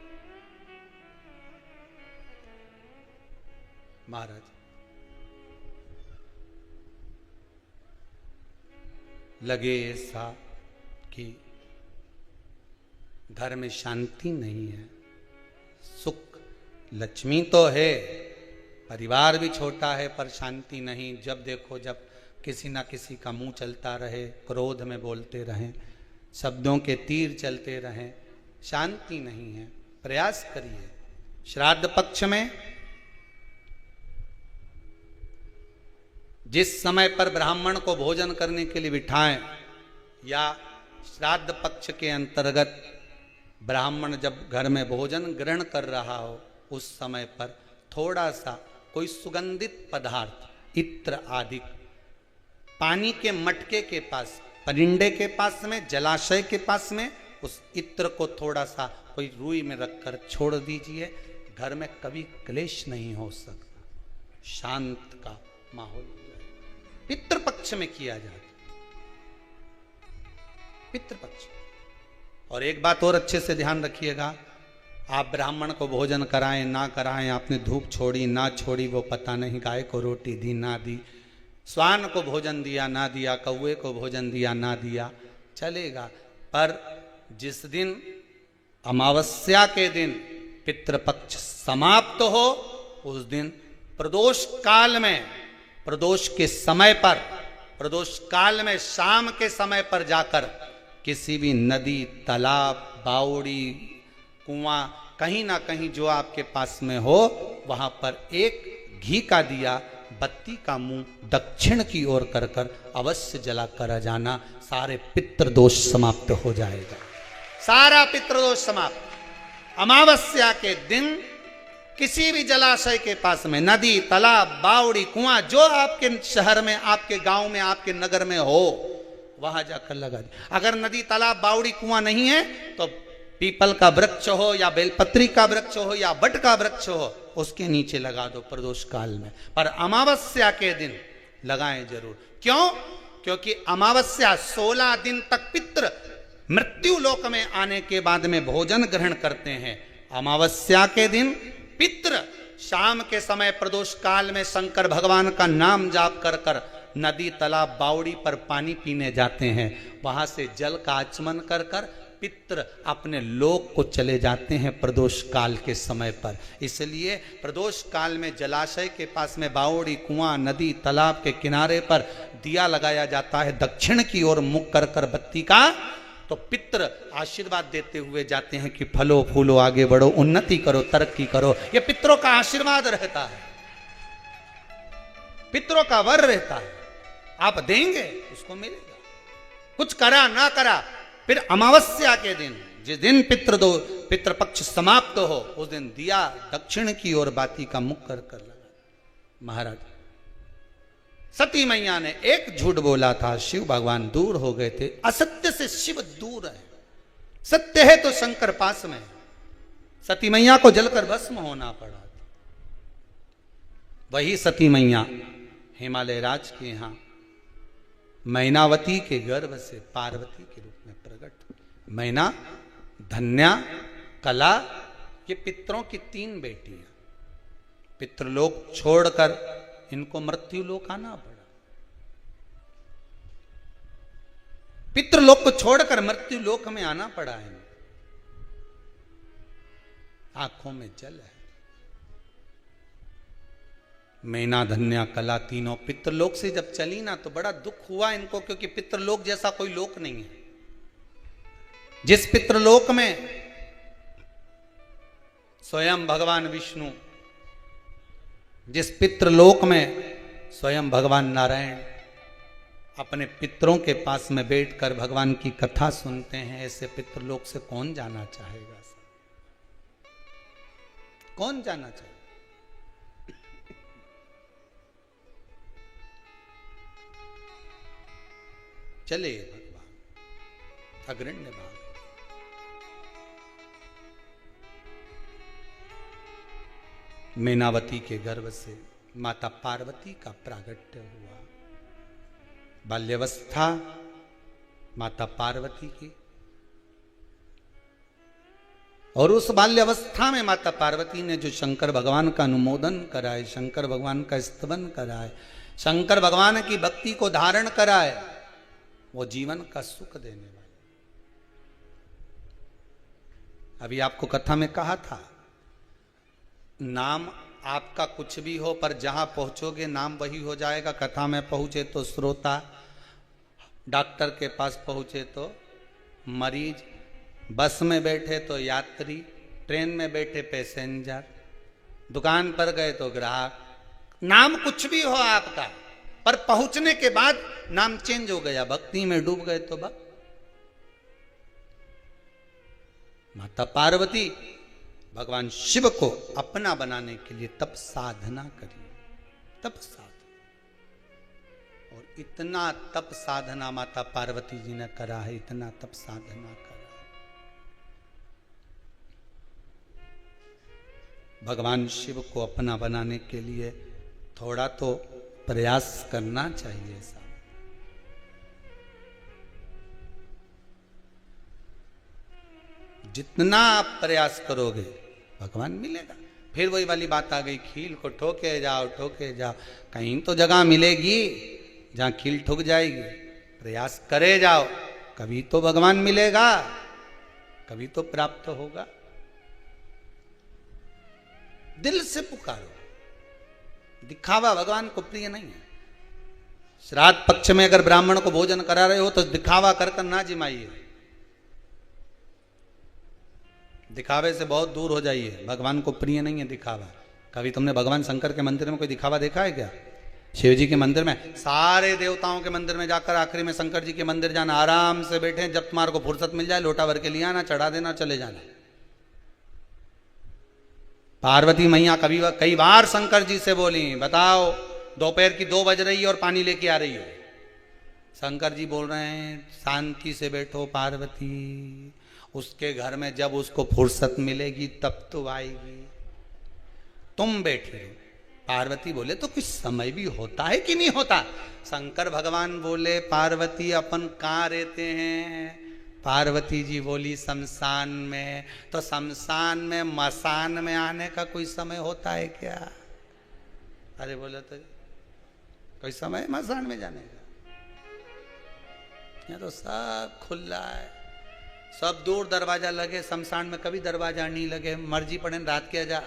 महाराज लगे ऐसा कि घर में शांति नहीं है, सुख लक्ष्मी तो है, परिवार भी छोटा है पर शांति नहीं। जब देखो जब किसी ना किसी का मुंह चलता रहे, क्रोध में बोलते रहें, शब्दों के तीर चलते रहें, शांति नहीं है। प्रयास करिए श्राद्ध पक्ष में जिस समय पर ब्राह्मण को भोजन करने के लिए बिठाएं, या श्राद्ध पक्ष के अंतर्गत ब्राह्मण जब घर में भोजन ग्रहण कर रहा हो, उस समय पर थोड़ा सा कोई सुगंधित पदार्थ, इत्र आदि पानी के मटके के पास, परिंडे के पास में, जलाशय के पास में उस इत्र को थोड़ा सा कोई रुई में रखकर छोड़ दीजिए, घर में कभी क्लेश नहीं हो सकता, शांत का माहौल हो जाए। पितृपक्ष में किया जाता पितृपक्ष। और एक बात और अच्छे से ध्यान रखिएगा, आप ब्राह्मण को भोजन कराएं ना कराएं, आपने धूप छोड़ी ना छोड़ी वो पता नहीं, गाय को रोटी दी ना दी, श्वान को भोजन दिया ना दिया, कौवे को भोजन दिया ना दिया, चलेगा। पर जिस दिन अमावस्या के दिन पितृपक्ष समाप्त हो, उस दिन प्रदोष काल में, प्रदोष के समय पर, प्रदोष काल में शाम के समय पर जाकर किसी भी नदी, तालाब, बावड़ी, कुआं, कहीं ना कहीं जो आपके पास में हो, वहां पर एक घी का दिया, बत्ती का मुंह दक्षिण की ओर कर कर अवश्य जला कर जाना, सारे पितृदोष समाप्त हो जाएगा, सारा पितृदोष समाप्त। अमावस्या के दिन किसी भी जलाशय के पास में, नदी, तालाब, बावड़ी, कुआं, जो आपके शहर में, आपके गांव में, आपके नगर में हो, वहां जाकर लगा दे। अगर नदी, तालाब, बावड़ी, कुआं नहीं है तो पीपल का वृक्ष हो या बेलपत्री का वृक्ष हो या बट का वृक्ष हो, उसके नीचे लगा दो प्रदोष काल में। पर अमावस्या के दिन लगाएं जरूर। क्यों? क्योंकि अमावस्या 16 दिन तक पितृ मृत्यु लोक में आने के बाद में भोजन ग्रहण करते हैं। अमावस्या के दिन पितृ शाम के समय प्रदोष काल में शंकर भगवान का नाम जाप कर कर नदी, तालाब, बावड़ी पर पानी पीने जाते हैं, वहां से जल का आचमन कर कर पितृ अपने लोक को चले जाते हैं प्रदोष काल के समय पर। इसलिए प्रदोष काल में जलाशय के पास में, बावड़ी, कुआं, नदी, तालाब के किनारे पर दिया लगाया जाता है दक्षिण की ओर मुख कर कर बत्ती का, तो पितृ आशीर्वाद देते हुए जाते हैं कि फलो फूलो, आगे बढ़ो, उन्नति करो, तरक्की करो। ये पितरों का आशीर्वाद रहता है, पितरों का वर रहता है। आप देंगे उसको मिलेगा, कुछ करा ना करा। फिर अमावस्या के दिन, जिस दिन पितृपक्ष समाप्त हो, उस दिन दिया दक्षिण की ओर बाती का मुख कर कर लगा। महाराज सती मैया ने एक झूठ बोला था, शिव भगवान दूर हो गए थे। असत्य से शिव दूर है, सत्य है तो शंकर पास में। सती मैया को जलकर भस्म होना पड़ा था। वही सती मैया हिमालय राज के यहां मैनावती के गर्भ से पार्वती के रूप में प्रकट। मैना, धन्या, कला, ये पितरों की 3 बेटियां। पितृलोक छोड़कर इनको मृत्युलोक आना पड़ा। पितृलोक को छोड़कर मृत्युलोक में आना पड़ा है। आंखों में जल है। मैना, धन्या, कला तीनों पितृलोक से जब चली ना, तो बड़ा दुख हुआ इनको, क्योंकि पितृलोक जैसा कोई लोक नहीं है। जिस पितृलोक में स्वयं भगवान विष्णु, जिस पितृलोक में स्वयं भगवान नारायण अपने पितरों के पास में बैठकर भगवान की कथा सुनते हैं, ऐसे पितृलोक से कौन जाना चाहेगा? कौन जाना चाहेगा? चले भगवान अग्रण्य भाग। मैनावती के गर्भ से माता पार्वती का प्रागट्य हुआ। बाल्यावस्था माता पार्वती की, और उस बाल्यावस्था में माता पार्वती ने जो शंकर भगवान का अनुमोदन कराए, शंकर भगवान का स्तवन कराए, शंकर भगवान की भक्ति को धारण कराए, वो जीवन का सुख देने वाले। अभी आपको कथा में कहा था, नाम आपका कुछ भी हो, पर जहां पहुंचोगे नाम वही हो जाएगा। कथा में पहुंचे तो श्रोता, डॉक्टर के पास पहुंचे तो मरीज, बस में बैठे तो यात्री, ट्रेन में बैठे पैसेंजर, दुकान पर गए तो ग्राहक। नाम कुछ भी हो आपका, पर पहुंचने के बाद नाम चेंज हो गया। भक्ति में डूब गए तो भक्त। माता पार्वती भगवान शिव को अपना बनाने के लिए तप साधना करी, तप साधना। और इतना तप साधना माता पार्वती जी ने करा है, इतना तप साधना करा। भगवान शिव को अपना बनाने के लिए थोड़ा तो प्रयास करना चाहिए साहब। जितना आप प्रयास करोगे भगवान मिलेगा। फिर वही वाली बात आ गई, खील को ठोके जाओ ठोके जाओ, कहीं तो जगह मिलेगी जहां खील ठुक जाएगी। प्रयास करे जाओ, कभी तो भगवान मिलेगा, कभी तो प्राप्त होगा। दिल से पुकारो, दिखावा भगवान को प्रिय नहीं है। श्राद्ध पक्ष में अगर ब्राह्मण को भोजन करा रहे हो तो दिखावा कर कर ना जिमाइए, दिखावे से बहुत दूर हो जाइए। भगवान को प्रिय नहीं है दिखावा। कभी तुमने भगवान शंकर के मंदिर में कोई दिखावा देखा है क्या? शिव जी के मंदिर में, सारे देवताओं के मंदिर में जाकर आखिरी में शंकर जी के मंदिर जाना, आराम से बैठे, जब तुम्हारे को फुर्सत मिल जाए लोटा भर के लिया आना, चढ़ा देना, चले जाना। पार्वती मैया कभी कई बार शंकर जी से बोली, बताओ दोपहर की 2 बज रही है और पानी लेके आ रही है। शंकर जी बोल रहे हैं शांति से बैठो पार्वती, उसके घर में जब उसको फुर्सत मिलेगी तब तो आएगी, तुम बैठे हो। पार्वती बोले तो कुछ समय भी होता है कि नहीं होता? शंकर भगवान बोले पार्वती अपन कहाँ रहते हैं? पार्वती जी बोली शमशान में। तो शमशान में मसान में आने का कोई समय होता है क्या? अरे बोले तो कोई समय मसान में जाने का? यहाँ तो सब खुला है, सब दूर दरवाजा लगे। शमशान में कभी दरवाजा नहीं लगे, मर्जी पड़े रात के आ जा,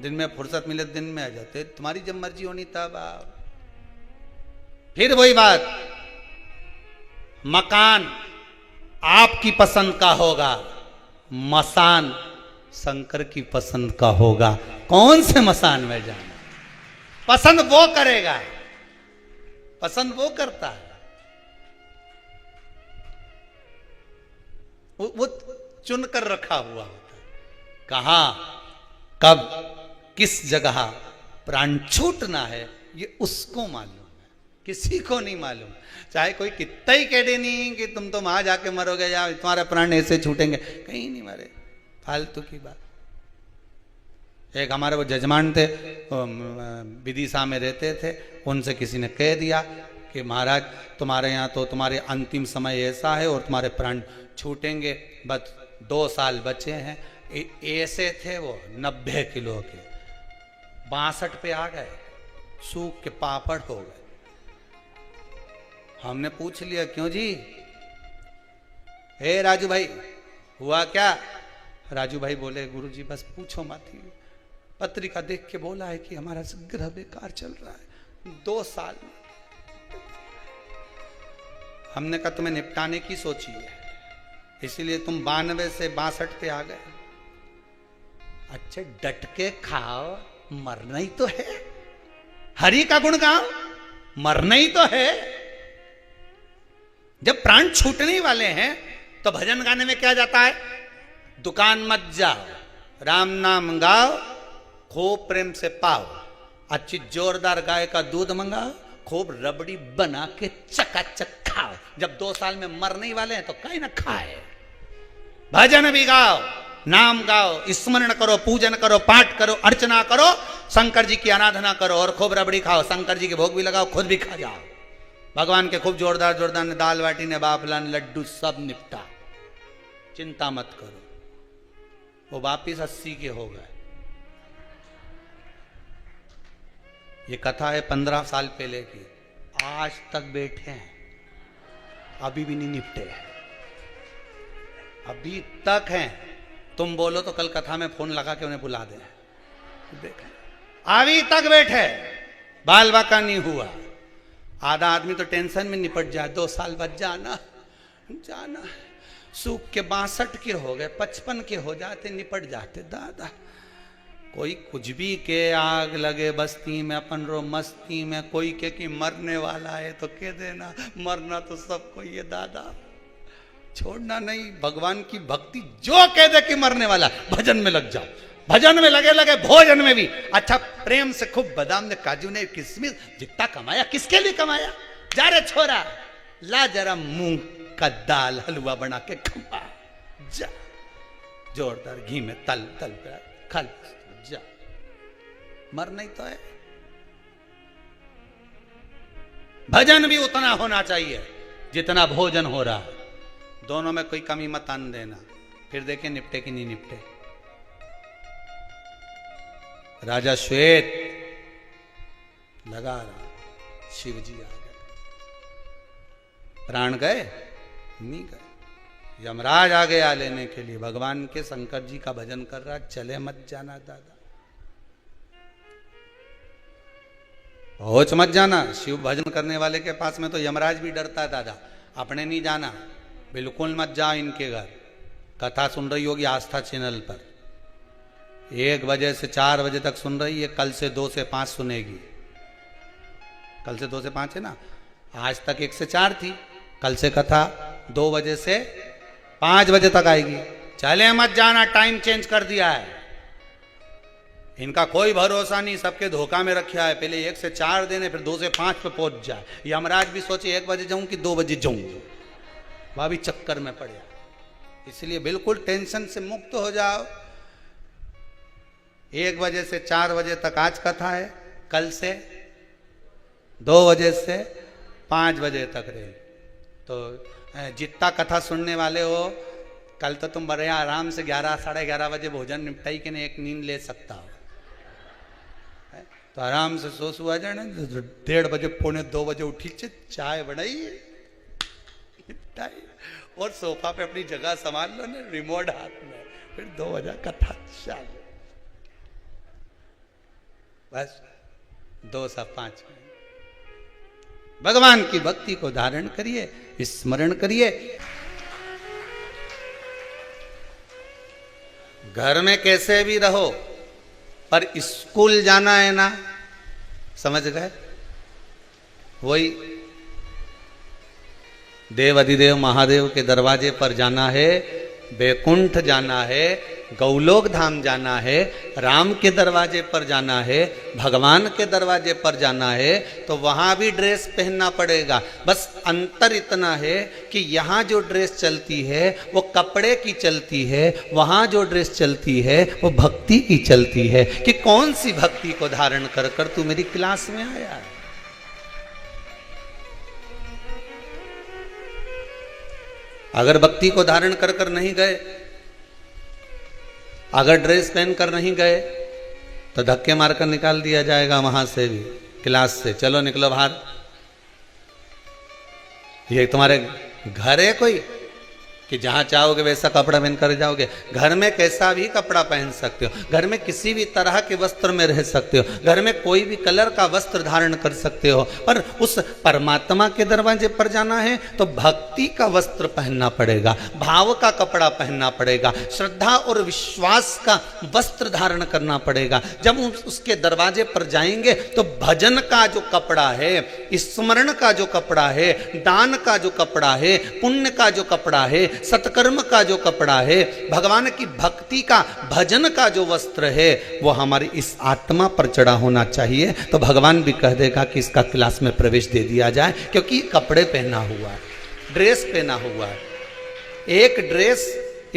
दिन में फुर्सत मिले दिन में आ जाते, तुम्हारी जब मर्जी होनी तब आओ। फिर वही बात, मकान आपकी पसंद का होगा, मसान शंकर की पसंद का होगा। कौन से मसान में जाना? पसंद वो करेगा, पसंद वो करता है, वो चुनकर रखा हुआ होता है। कहां कब किस जगह प्राण छूटना है ये उसको मालूम है, किसी को नहीं मालूम। चाहे कोई कितना ही कह दे नहीं कि तुम तो वहां जाके मरोगे या तुम्हारे प्राण ऐसे छूटेंगे, कहीं नहीं मरे, फालतू की बात। एक हमारे वो जजमान थे, विदिशा में रहते थे, उनसे किसी ने कह दिया कि महाराज तुम्हारे यहाँ तो तुम्हारे अंतिम समय ऐसा है और तुम्हारे प्राण छूटेंगे, बस 2 साल बचे हैं। ऐसे थे वो 90 किलो के, 62 पे आ गए, सूख के पापड़ हो गए। हमने पूछ लिया क्यों जी? हे राजू भाई हुआ क्या? राजू भाई बोले गुरुजी बस पूछो मत, पत्रिका देख के बोला है कि हमारा ग्रह बेकार चल रहा है 2 साल में। हमने कहा तुम्हें निपटाने की सोची है, इसीलिए तुम 92 से 62 पे आ गए। अच्छा डट के खाओ, मरना ही तो है, हरि का गुण गाओ, मरना ही तो है। जब प्राण छूटने वाले हैं तो भजन गाने में क्या जाता है? दुकान मत जाओ, राम नाम गाओ, खूब प्रेम से पाओ, अच्छी जोरदार गाय का दूध मंगाओ, खूब रबड़ी बना के चकाचक खाओ। जब 2 साल में मरने वाले हैं तो कहीं ना खाए। भजन भी गाओ, नाम गाओ, स्मरण करो, पूजन करो, पाठ करो, अर्चना करो, शंकर जी की आराधना करो और खूब रबड़ी खाओ, शंकर जी के भोग भी लगाओ, खुद भी खा जाओ। भगवान के खूब जोरदार जोरदार दाल बाटी ने बाफलान लड्डू सब निपटा, चिंता मत करो। वो वापिस 80 के हो गए। ये कथा है 15 साल पहले की, आज तक बैठे हैं, अभी भी नहीं निपटे हैं, अभी तक हैं। तुम बोलो तो कल कथा में फोन लगा के उन्हें बुला दे, अभी तक बैठे, बाल बाका नहीं हुआ। आधा आदमी तो टेंशन में निपट जाए, 2 साल बाद जाना जाना, सूख के 62 के हो गए, 55 के हो जाते, निपट जाते। दादा कोई कुछ भी के आग लगे बस्ती में, अपन रो मस्ती में, कोई के कि मरने वाला है तो कह देना, मरना तो सबको ये दादा, छोड़ना नहीं। भगवान की भक्ति जो कह दे कि मरने वाला, भजन में लग जाओ, भजन में लगे लगे, भोजन में भी अच्छा प्रेम से खूब बादाम ने, काजू ने, किशमिश, जितना कमाया किसके लिए कमाया? जा रे छोरा, ला जरा मूंग का दाल हलवा बना के खा जा, जोरदार घी में तल तल पे खाली जा, मर नहीं तो है। भजन भी उतना होना चाहिए जितना भोजन हो रहा है, दोनों में कोई कमी मत आन देना, फिर देखें निपटे कि नहीं निपटे। राजा श्वेत लगा रहा, शिव जी आ गए, प्राण गए नहीं गए, यमराज आ गया लेने के लिए, भगवान के शंकर जी का भजन कर रहा, चले मत जाना दादा, होच मत जाना। शिव भजन करने वाले के पास में तो यमराज भी डरता है दादा, अपने नहीं जाना, बिल्कुल मत जाओ इनके घर। कथा सुन रही होगी आस्था चैनल पर, 1 बजे से 4 बजे तक सुन रही है, कल से 2 से 5 सुनेगी। कल से 2 से 5 है ना, आज तक 1 से 4 थी, कल से कथा 2 बजे से 5 बजे तक आएगी। चले मत जाना, टाइम चेंज कर दिया है, इनका कोई भरोसा नहीं, सबके धोखा में रखा है, पहले 1 से 4 देने, फिर 2 से 5 पे पहुंच जाए। यमराज भी सोचे 1 बजे जाऊं कि 2 बजे जाऊं, वह भी चक्कर में पड़े। इसलिए बिल्कुल टेंशन से मुक्त हो जाओ। 1 बजे से 4 बजे तक आज कथा है, कल से 2 बजे से 5 बजे तक रहे। तो जितना कथा सुनने वाले हो, कल तो तुम बड़े आराम से 11 साढ़े 11 बजे भोजन निपटाई के नहीं एक नींद ले सकता हो, तो आराम से सो सुआ जाने, 1:30 बजे 1:45 बजे उठी, चाय बनाई निपटाई और सोफा पे अपनी जगह संभाल लो ना, रिमोट हाथ में, फिर 2 बजे कथा चालू, बस 2 से 5 भगवान की भक्ति को धारण करिए, स्मरण करिए। घर में कैसे भी रहो, पर स्कूल जाना है ना, समझ गए? वही देव अधिदेव महादेव के दरवाजे पर जाना है, बैकुंठ जाना है, गौलोक धाम जाना है, राम के दरवाजे पर जाना है, भगवान के दरवाजे पर जाना है, तो वहां भी ड्रेस पहनना पड़ेगा। बस अंतर इतना है कि यहाँ जो ड्रेस चलती है वो कपड़े की चलती है, वहां जो ड्रेस चलती है वो भक्ति की चलती है, कि कौन सी भक्ति को धारण कर कर तू मेरी क्लास में आया है। अगर भक्ति को धारण कर कर नहीं गए, अगर ड्रेस पहन कर नहीं गए, तो धक्के मारकर निकाल दिया जाएगा वहां से भी, क्लास से। चलो निकलो बाहर, ये तुम्हारे घर है कोई कि जहां चाहोगे वैसा कपड़ा पहन कर जाओगे? घर में कैसा भी कपड़ा पहन सकते हो, घर में किसी भी तरह के वस्त्र में रह सकते हो, घर में कोई भी कलर का वस्त्र धारण कर सकते हो, पर उस परमात्मा के दरवाजे पर जाना है तो भक्ति का वस्त्र पहनना पड़ेगा, भाव का कपड़ा पहनना पड़ेगा, श्रद्धा और विश्वास का वस्त्र धारण करना पड़ेगा। जब उसके दरवाजे पर जाएंगे तो भजन का जो कपड़ा है, स्मरण का जो कपड़ा है, दान का जो कपड़ा है, पुण्य का जो कपड़ा है, सत्कर्म का जो कपड़ा है, भगवान की भक्ति का, भजन का जो वस्त्र है, वो हमारी इस आत्मा पर चढ़ा होना चाहिए। तो भगवान भी कह देगा कि इसका क्लास में प्रवेश दे दिया जाए, क्योंकि कपड़े पहना हुआ है, ड्रेस पहना हुआ है। एक ड्रेस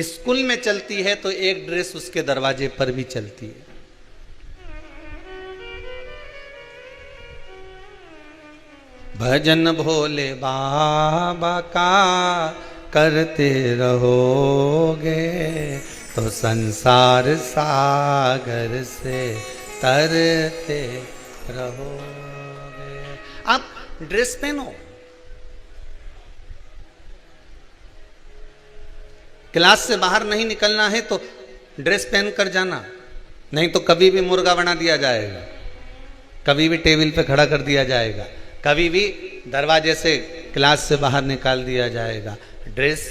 स्कूल में चलती है तो एक ड्रेस उसके दरवाजे पर भी चलती है। भजन भोले बाबा का करते रहोगे तो संसार सागर से तरते रहोगे। आप ड्रेस पहनो, क्लास से बाहर नहीं निकलना है तो ड्रेस पहन कर जाना, नहीं तो कभी भी मुर्गा बना दिया जाएगा, कभी भी टेबल पे खड़ा कर दिया जाएगा, कभी भी दरवाजे से क्लास से बाहर निकाल दिया जाएगा। ड्रेस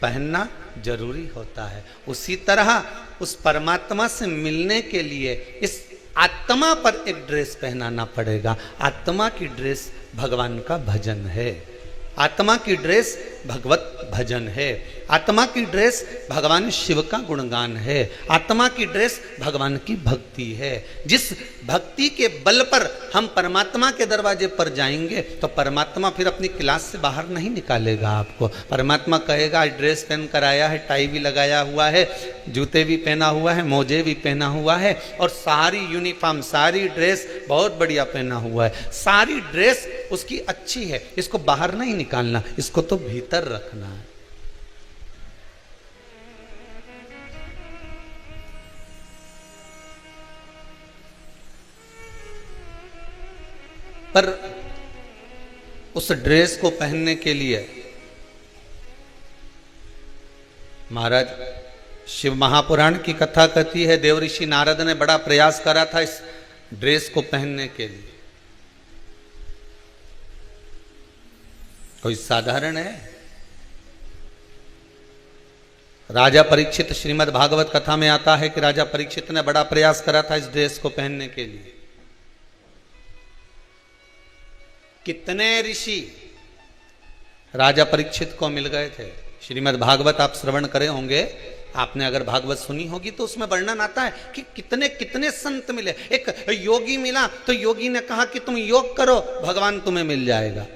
पहनना जरूरी होता है। उसी तरह उस परमात्मा से मिलने के लिए इस आत्मा पर एक ड्रेस पहनाना पड़ेगा। आत्मा की ड्रेस भगवान का भजन है, आत्मा की ड्रेस भगवत भजन है। आत्मा की ड्रेस भगवान शिव का गुणगान है, आत्मा की ड्रेस भगवान की भक्ति है। जिस भक्ति के बल पर हम परमात्मा के दरवाजे पर जाएंगे तो परमात्मा फिर अपनी क्लास से बाहर नहीं निकालेगा आपको। परमात्मा कहेगा ड्रेस पहन कर आया है, टाई भी लगाया हुआ है, जूते भी पहना हुआ है, मोजे भी पहना हुआ है और सारी यूनिफॉर्म, सारी ड्रेस बहुत बढ़िया पहना हुआ है, सारी ड्रेस उसकी अच्छी है, इसको बाहर नहीं निकालना, इसको तो भीतर रखना है। पर उस ड्रेस को पहनने के लिए महाराज शिव महापुराण की कथा कहती है देवऋषि नारद ने बड़ा प्रयास करा था इस ड्रेस को पहनने के लिए। कोई साधारण है? राजा परीक्षित, श्रीमद् भागवत कथा में आता है कि राजा परीक्षित ने बड़ा प्रयास करा था इस ड्रेस को पहनने के लिए। कितने ऋषि राजा परीक्षित को मिल गए थे। श्रीमद् भागवत आप श्रवण करे होंगे, आपने अगर भागवत सुनी होगी तो उसमें वर्णन आता है कि कितने कितने संत मिले। एक योगी मिला तो योगी ने कहा कि तुम योग करो, भगवान तुम्हें मिल जाएगा।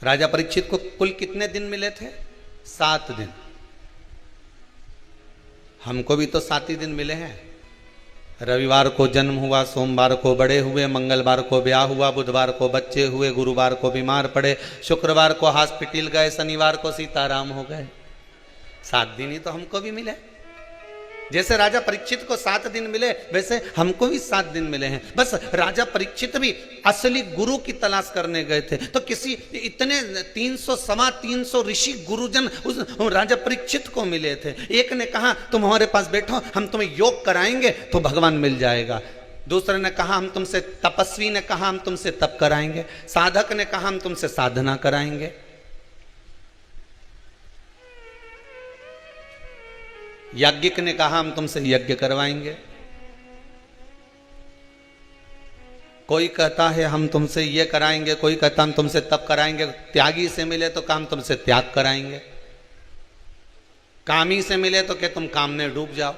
राजा परीक्षित को कुल कितने दिन मिले थे? 7 दिन। हमको भी तो 7 ही दिन मिले हैं। रविवार को जन्म हुआ, सोमवार को बड़े हुए, मंगलवार को ब्याह हुआ, बुधवार को बच्चे हुए, गुरुवार को बीमार पड़े, शुक्रवार को हॉस्पिटल गए, शनिवार को सीताराम हो गए। 7 दिन ही तो हमको भी मिले। जैसे राजा परीक्षित को 7 दिन मिले वैसे हमको भी 7 दिन मिले हैं। बस राजा परीक्षित भी असली गुरु की तलाश करने गए थे तो किसी इतने 300 ऋषि गुरुजन उस राजा परीक्षित को मिले थे। एक ने कहा तुम हमारे पास बैठो, हम तुम्हें योग कराएंगे तो भगवान मिल जाएगा। दूसरे ने कहा हम तुमसे, तपस्वी ने कहा हम तुमसे तप कराएंगे, साधक ने कहा हम तुमसे साधना कराएंगे। याज्ञिक ने कहा हम तुमसे यज्ञ करवाएंगे। कोई कहता है हम तुमसे ये कराएंगे, कोई कहता हम तुमसे तप कराएंगे। त्यागी से मिले तो काम तुमसे त्याग कराएंगे, कामी से मिले तो क्या तुम काम में डूब जाओ,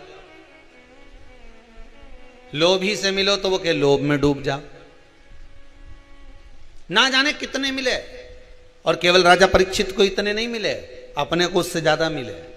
लोभी से मिलो तो वो के लोभ में डूब जाओ। ना जाने कितने मिले। और केवल राजा परीक्षित को इतने नहीं मिले, अपने को उससे ज्यादा मिले।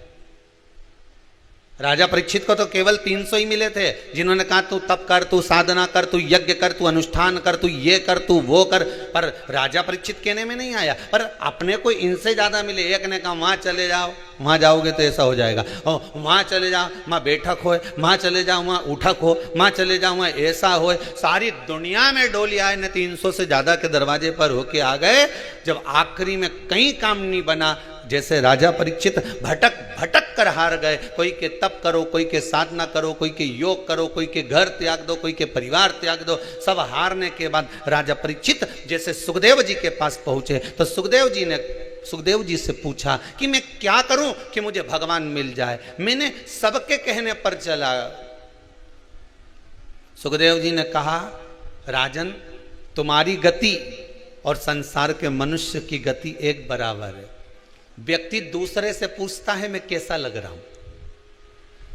राजा परीक्षित को तो केवल 300 ही मिले थे जिन्होंने कहा तू तप कर, तू साधना कर, तू यज्ञ कर, तू अनुष्ठान कर, तू ये कर, तू वो कर। पर राजा परीक्षित कहने में नहीं आया, पर अपने को इनसे ज्यादा मिले। एक ने कहा वहां चले जाओ, वहां जाओगे तो ऐसा हो जाएगा, और वहां चले जाओ वहां बैठक हो, वहां चले जाओ वहां उठक हो, वहां चले जाओ वहां ऐसा हो। सारी दुनिया में डोली आए न 300 से ज्यादा के दरवाजे पर होके आ गए। जब आखिरी में कहीं काम नहीं बना, जैसे राजा परीक्षित भटक भटक कर हार गए। कोई के तप करो, कोई के साधना करो, कोई के योग करो, कोई के घर त्याग दो, कोई के परिवार त्याग दो। सब हारने के बाद राजा परीक्षित जैसे सुखदेव जी के पास पहुंचे तो सुखदेव जी से पूछा कि मैं क्या करूं कि मुझे भगवान मिल जाए। मैंने सबके कहने पर चला। सुखदेव जी ने कहा राजन, तुम्हारी गति और संसार के मनुष्य की गति एक बराबर है। व्यक्ति दूसरे से पूछता है मैं कैसा लग रहा हूं।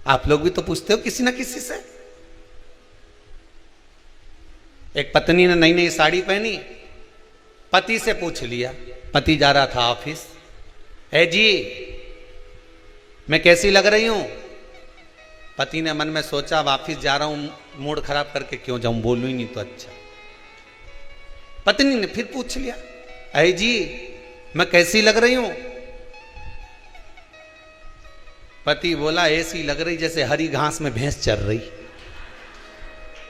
आप लोग भी तो पूछते हो किसी ना किसी से। एक पत्नी ने नई नई साड़ी पहनी, पति से पूछ लिया। पति जा रहा था ऑफिस, है जी मैं कैसी लग रही हूं। पति ने मन में सोचा वापिस जा रहा हूं, मूड खराब करके क्यों जाऊं, बोलूं ही नहीं तो अच्छा। पत्नी ने फिर पूछ लिया, है जी मैं कैसी लग रही हूं। पति बोला ऐसी लग रही जैसे हरी घास में भैंस चर रही।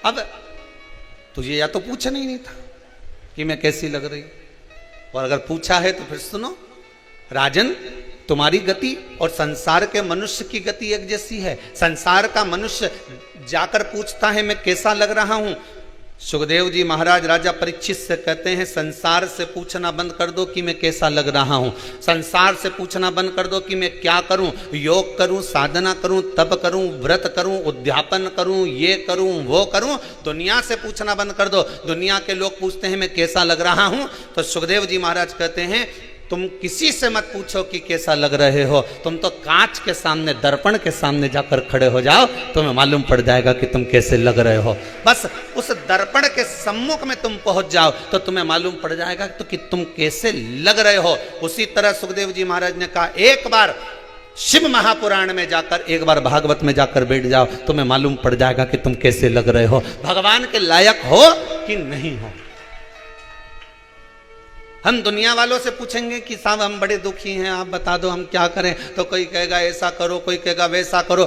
अब तुझे या तो पूछना ही नहीं था कि मैं कैसी लग रही, और अगर पूछा है तो फिर सुनो। राजन, तुम्हारी गति और संसार के मनुष्य की गति एक जैसी है। संसार का मनुष्य जाकर पूछता है मैं कैसा लग रहा हूं। सुखदेव जी महाराज राजा परीक्षित से कहते हैं संसार से पूछना बंद कर दो कि मैं कैसा लग रहा हूं। संसार से पूछना बंद कर दो कि मैं क्या करूं, योग करूं, साधना करूं, तप करूं, व्रत करूं, उद्यापन करूं, ये करूं, वो करूं। दुनिया से पूछना बंद कर दो। दुनिया के लोग पूछते हैं मैं कैसा लग रहा हूं, तो सुखदेव जी महाराज कहते हैं तुम किसी से मत पूछो कि कैसा लग रहे हो, तुम तो कांच के सामने, दर्पण के सामने जाकर खड़े हो जाओ, तुम्हें मालूम पड़ जाएगा कि तुम कैसे लग रहे हो। बस उस दर्पण के सम्मुख में तुम पहुंच जाओ तो तुम्हें मालूम पड़ जाएगा तो कि तुम कैसे लग रहे हो। उसी तरह सुखदेव जी महाराज ने कहा, एक बार शिव महापुराण में जाकर, एक बार भागवत में जाकर बैठ जाओ, तुम्हें मालूम पड़ जाएगा कि तुम कैसे लग रहे हो, भगवान के लायक हो कि नहीं हो। हम दुनिया वालों से पूछेंगे कि साहब हम बड़े दुखी हैं, आप बता दो हम क्या करें, तो कोई कहेगा ऐसा करो, कोई कहेगा वैसा करो।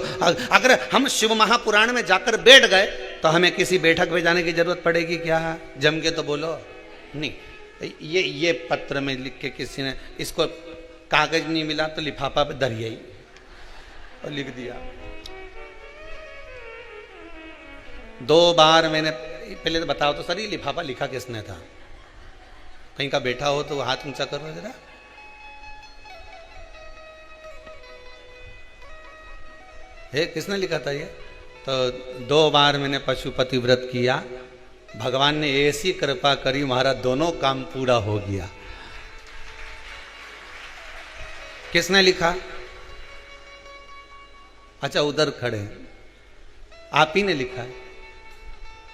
अगर हम शिव महापुराण में जाकर बैठ गए तो हमें किसी बैठक में जाने की जरूरत पड़ेगी क्या? जम के तो बोलो नहीं। ये पत्र में लिख के किसी ने, इसको कागज नहीं मिला तो लिफाफा पे दरिया ही और लिख दिया। 2 बार मैंने, पहले तो बताओ तो सर ये लिफाफा लिखा किसने था? कहीं का बैठा हो तो हाथ ऊंचा करो जरा। हे, किसने लिखा था ये? तो 2 बार मैंने पशुपति व्रत किया, भगवान ने ऐसी कृपा करी, हमारा दोनों काम पूरा हो गया। किसने लिखा? अच्छा, उधर खड़े आप ही ने लिखा है।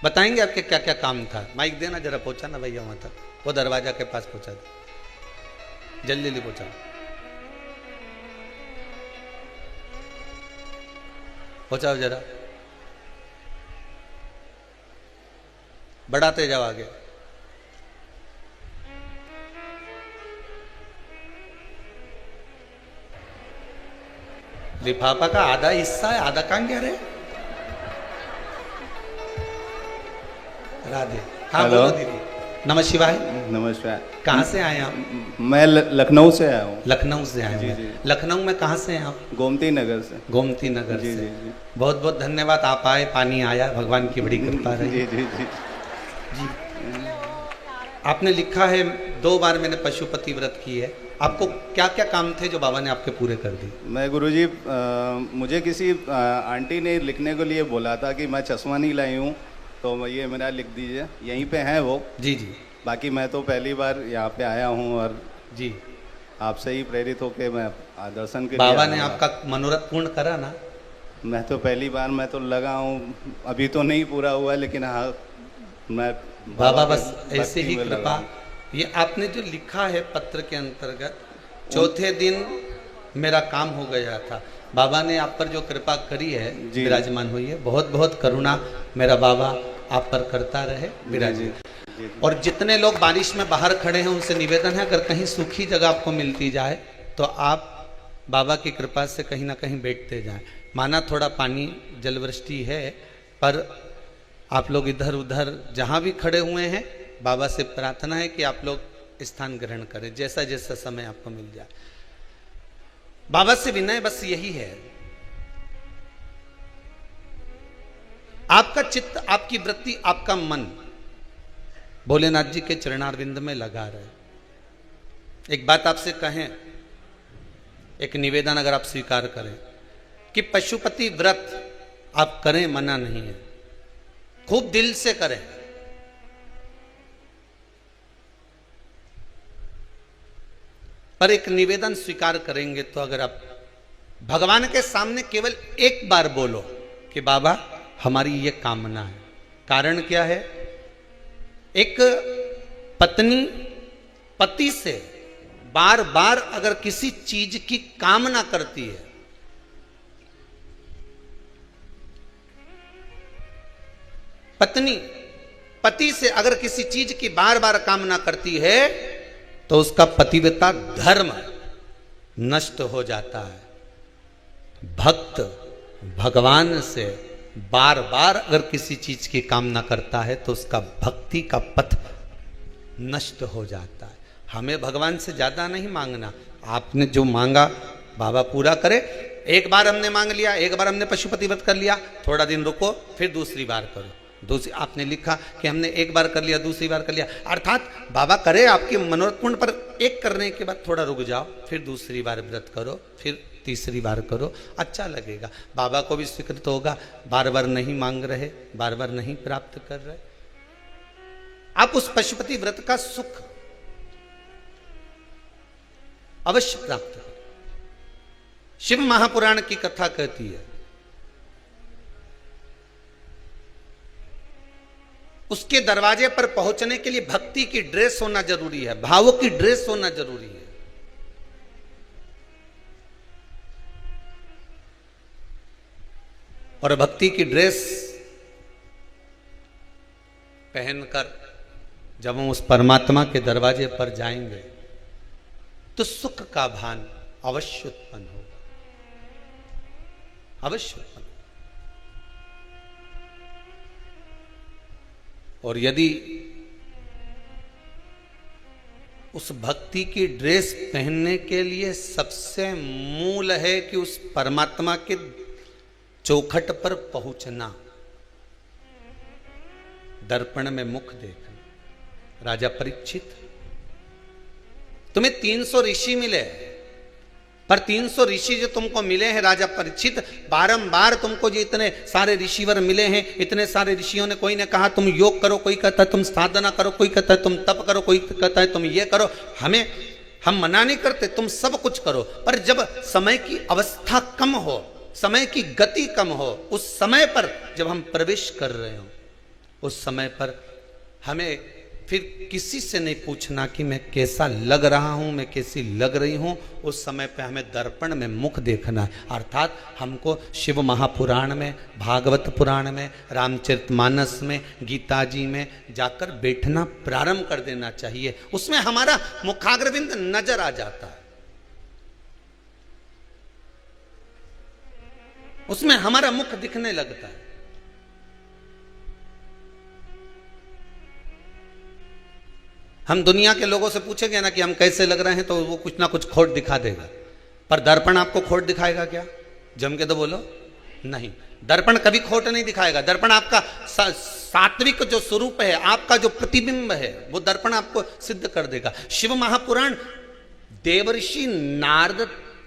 बताएंगे आपके क्या क्या काम था? माइक देना जरा, पहुंचा ना भैया वहां तक, वो दरवाजा के पास पहुंचा दो, जल्दी जल्दी पहुंचा, पहुंचाओ जरा, बढ़ाते जाओ आगे। लिफाफा का आधा हिस्सा है, आधा कहां गया रे? राधे। हाँ बोलो दीदी। नमः शिवाय। नमस्कार। कहाँ से आए आप? मैं लखनऊ से आया हूँ। लखनऊ से आए हैं? लखनऊ में कहाँ से हैं आप? गोमती नगर से। गोमती नगर जी, से। जी, जी। बहुत बहुत धन्यवाद, आप आए, पानी आया, भगवान की बड़ी कृपा रही। जी जी जी जी। आपने लिखा है 2 बार मैंने पशुपति व्रत की है, आपको क्या क्या काम थे जो बाबा ने आपके पूरे कर दिए? मैं गुरुजी, मुझे किसी आंटी ने लिखने के लिए बोला था कि मैं चश्मा नहीं लाई हूँ, तो ये मेरा लिख दीजिए, यहीं पे हैं वो। जी जी। बाकी मैं तो पहली बार यहाँ पे आया हूँ और जी आपसे ही प्रेरित होके मैं दर्शन के बाबा ने आपका मनोरथ पूर्ण करा ना? मैं तो पहली बार, मैं तो लगा हूँ, अभी तो नहीं पूरा हुआ, लेकिन हाँ मैं बाबा बस ऐसे ही कृपा। ये आपने जो लिखा है पत्र के अंतर्गत, 4थे दिन मेरा काम हो गया था, बाबा ने आप पर जो कृपा करी है, विराजमान हुई है। बहुत बहुत करुणा मेरा बाबा आप पर करता रहे, विराजित। और जितने लोग बारिश में बाहर खड़े हैं उनसे निवेदन है, अगर कहीं सूखी जगह आपको मिलती जाए तो आप बाबा की कृपा से कहीं ना कहीं बैठते जाएं। माना थोड़ा पानी जलवृष्टि है, पर आप लोग इधर उधर जहाँ भी खड़े हुए हैं, बाबा से प्रार्थना है कि आप लोग स्थान ग्रहण करें, जैसा जैसा समय आपको मिल जाए। बाबा से विनय बस यही है, आपका चित्त, आपकी वृत्ति, आपका मन भोलेनाथ जी के चरणारविंद में लगा रहे। एक बात आपसे कहें, एक निवेदन अगर आप स्वीकार करें कि पशुपति व्रत आप करें, मना नहीं है, खूब दिल से करें, पर एक निवेदन स्वीकार करेंगे तो अगर आप भगवान के सामने केवल एक बार बोलो कि बाबा हमारी ये कामना है। कारण क्या है? एक पत्नी पति से बार बार अगर किसी चीज की कामना करती है, पत्नी पति से अगर किसी चीज की बार बार कामना करती है तो उसका पतिव्रता धर्म नष्ट हो जाता है। भक्त भगवान से बार बार अगर किसी चीज की कामना करता है तो उसका भक्ति का पथ नष्ट हो जाता है। हमें भगवान से ज्यादा नहीं मांगना, आपने जो मांगा बाबा पूरा करे। एक बार हमने मांग लिया, एक बार हमने पशुपति व्रत कर लिया, थोड़ा दिन रुको, फिर दूसरी बार करो। दूसरी आपने लिखा कि हमने एक बार कर लिया, दूसरी बार कर लिया, अर्थात बाबा करे आपके मनोरथ पूर्ण, पर एक करने के बाद थोड़ा रुक जाओ, फिर दूसरी बार व्रत करो, फिर तीसरी बार करो, अच्छा लगेगा, बाबा को भी स्वीकृत होगा। बार बार नहीं मांग रहे, बार बार नहीं प्राप्त कर रहे, आप उस पशुपति व्रत का सुख अवश्य प्राप्त करें। शिव महापुराण की कथा कहती है उसके दरवाजे पर पहुंचने के लिए भक्ति की ड्रेस होना जरूरी है, भावों की ड्रेस होना जरूरी है। और भक्ति की ड्रेस पहनकर जब हम उस परमात्मा के दरवाजे पर जाएंगे तो सुख का भान अवश्य उत्पन्न होगा, अवश्य उत्पन्न। और यदि उस भक्ति की ड्रेस पहनने के लिए सबसे मूल है कि उस परमात्मा के चौखट पर पहुंचना, दर्पण में मुख देखना। राजा परीक्षित, तुम्हें 300 ऋषि मिले, पर 300 ऋषि जो तुमको मिले हैं राजा परीक्षित, बारंबार तुमको जो इतने सारे ऋषिवर मिले हैं, इतने सारे ऋषियों ने, कोई ने कहा तुम योग करो, कोई कहता है तुम साधना करो, कोई कहता है तुम तप करो, कोई कहता है तुम ये करो। हम मना नहीं करते, तुम सब कुछ करो, पर जब समय की अवस्था कम हो, समय की गति कम हो, उस समय पर जब हम प्रवेश कर रहे हो, उस समय पर हमें फिर किसी से नहीं पूछना कि मैं कैसा लग रहा हूं, मैं कैसी लग रही हूं। उस समय पे हमें दर्पण में मुख देखना है। अर्थात हमको शिव महापुराण में, भागवत पुराण में, रामचरितमानस में, गीता जी में जाकर बैठना प्रारंभ कर देना चाहिए। उसमें हमारा मुखाग्रविंद नजर आ जाता है, उसमें हमारा मुख दिखने लगता है। हम दुनिया के लोगों से पूछेंगे ना कि हम कैसे लग रहे हैं, तो वो कुछ ना कुछ खोट दिखा देगा, पर दर्पण आपको खोट दिखाएगा क्या? जम के तो बोलो, नहीं। दर्पण कभी खोट नहीं दिखाएगा। दर्पण आपका सात्विक जो स्वरूप है, आपका जो प्रतिबिंब है, वो दर्पण आपको सिद्ध कर देगा। शिव महापुराण देवर्षि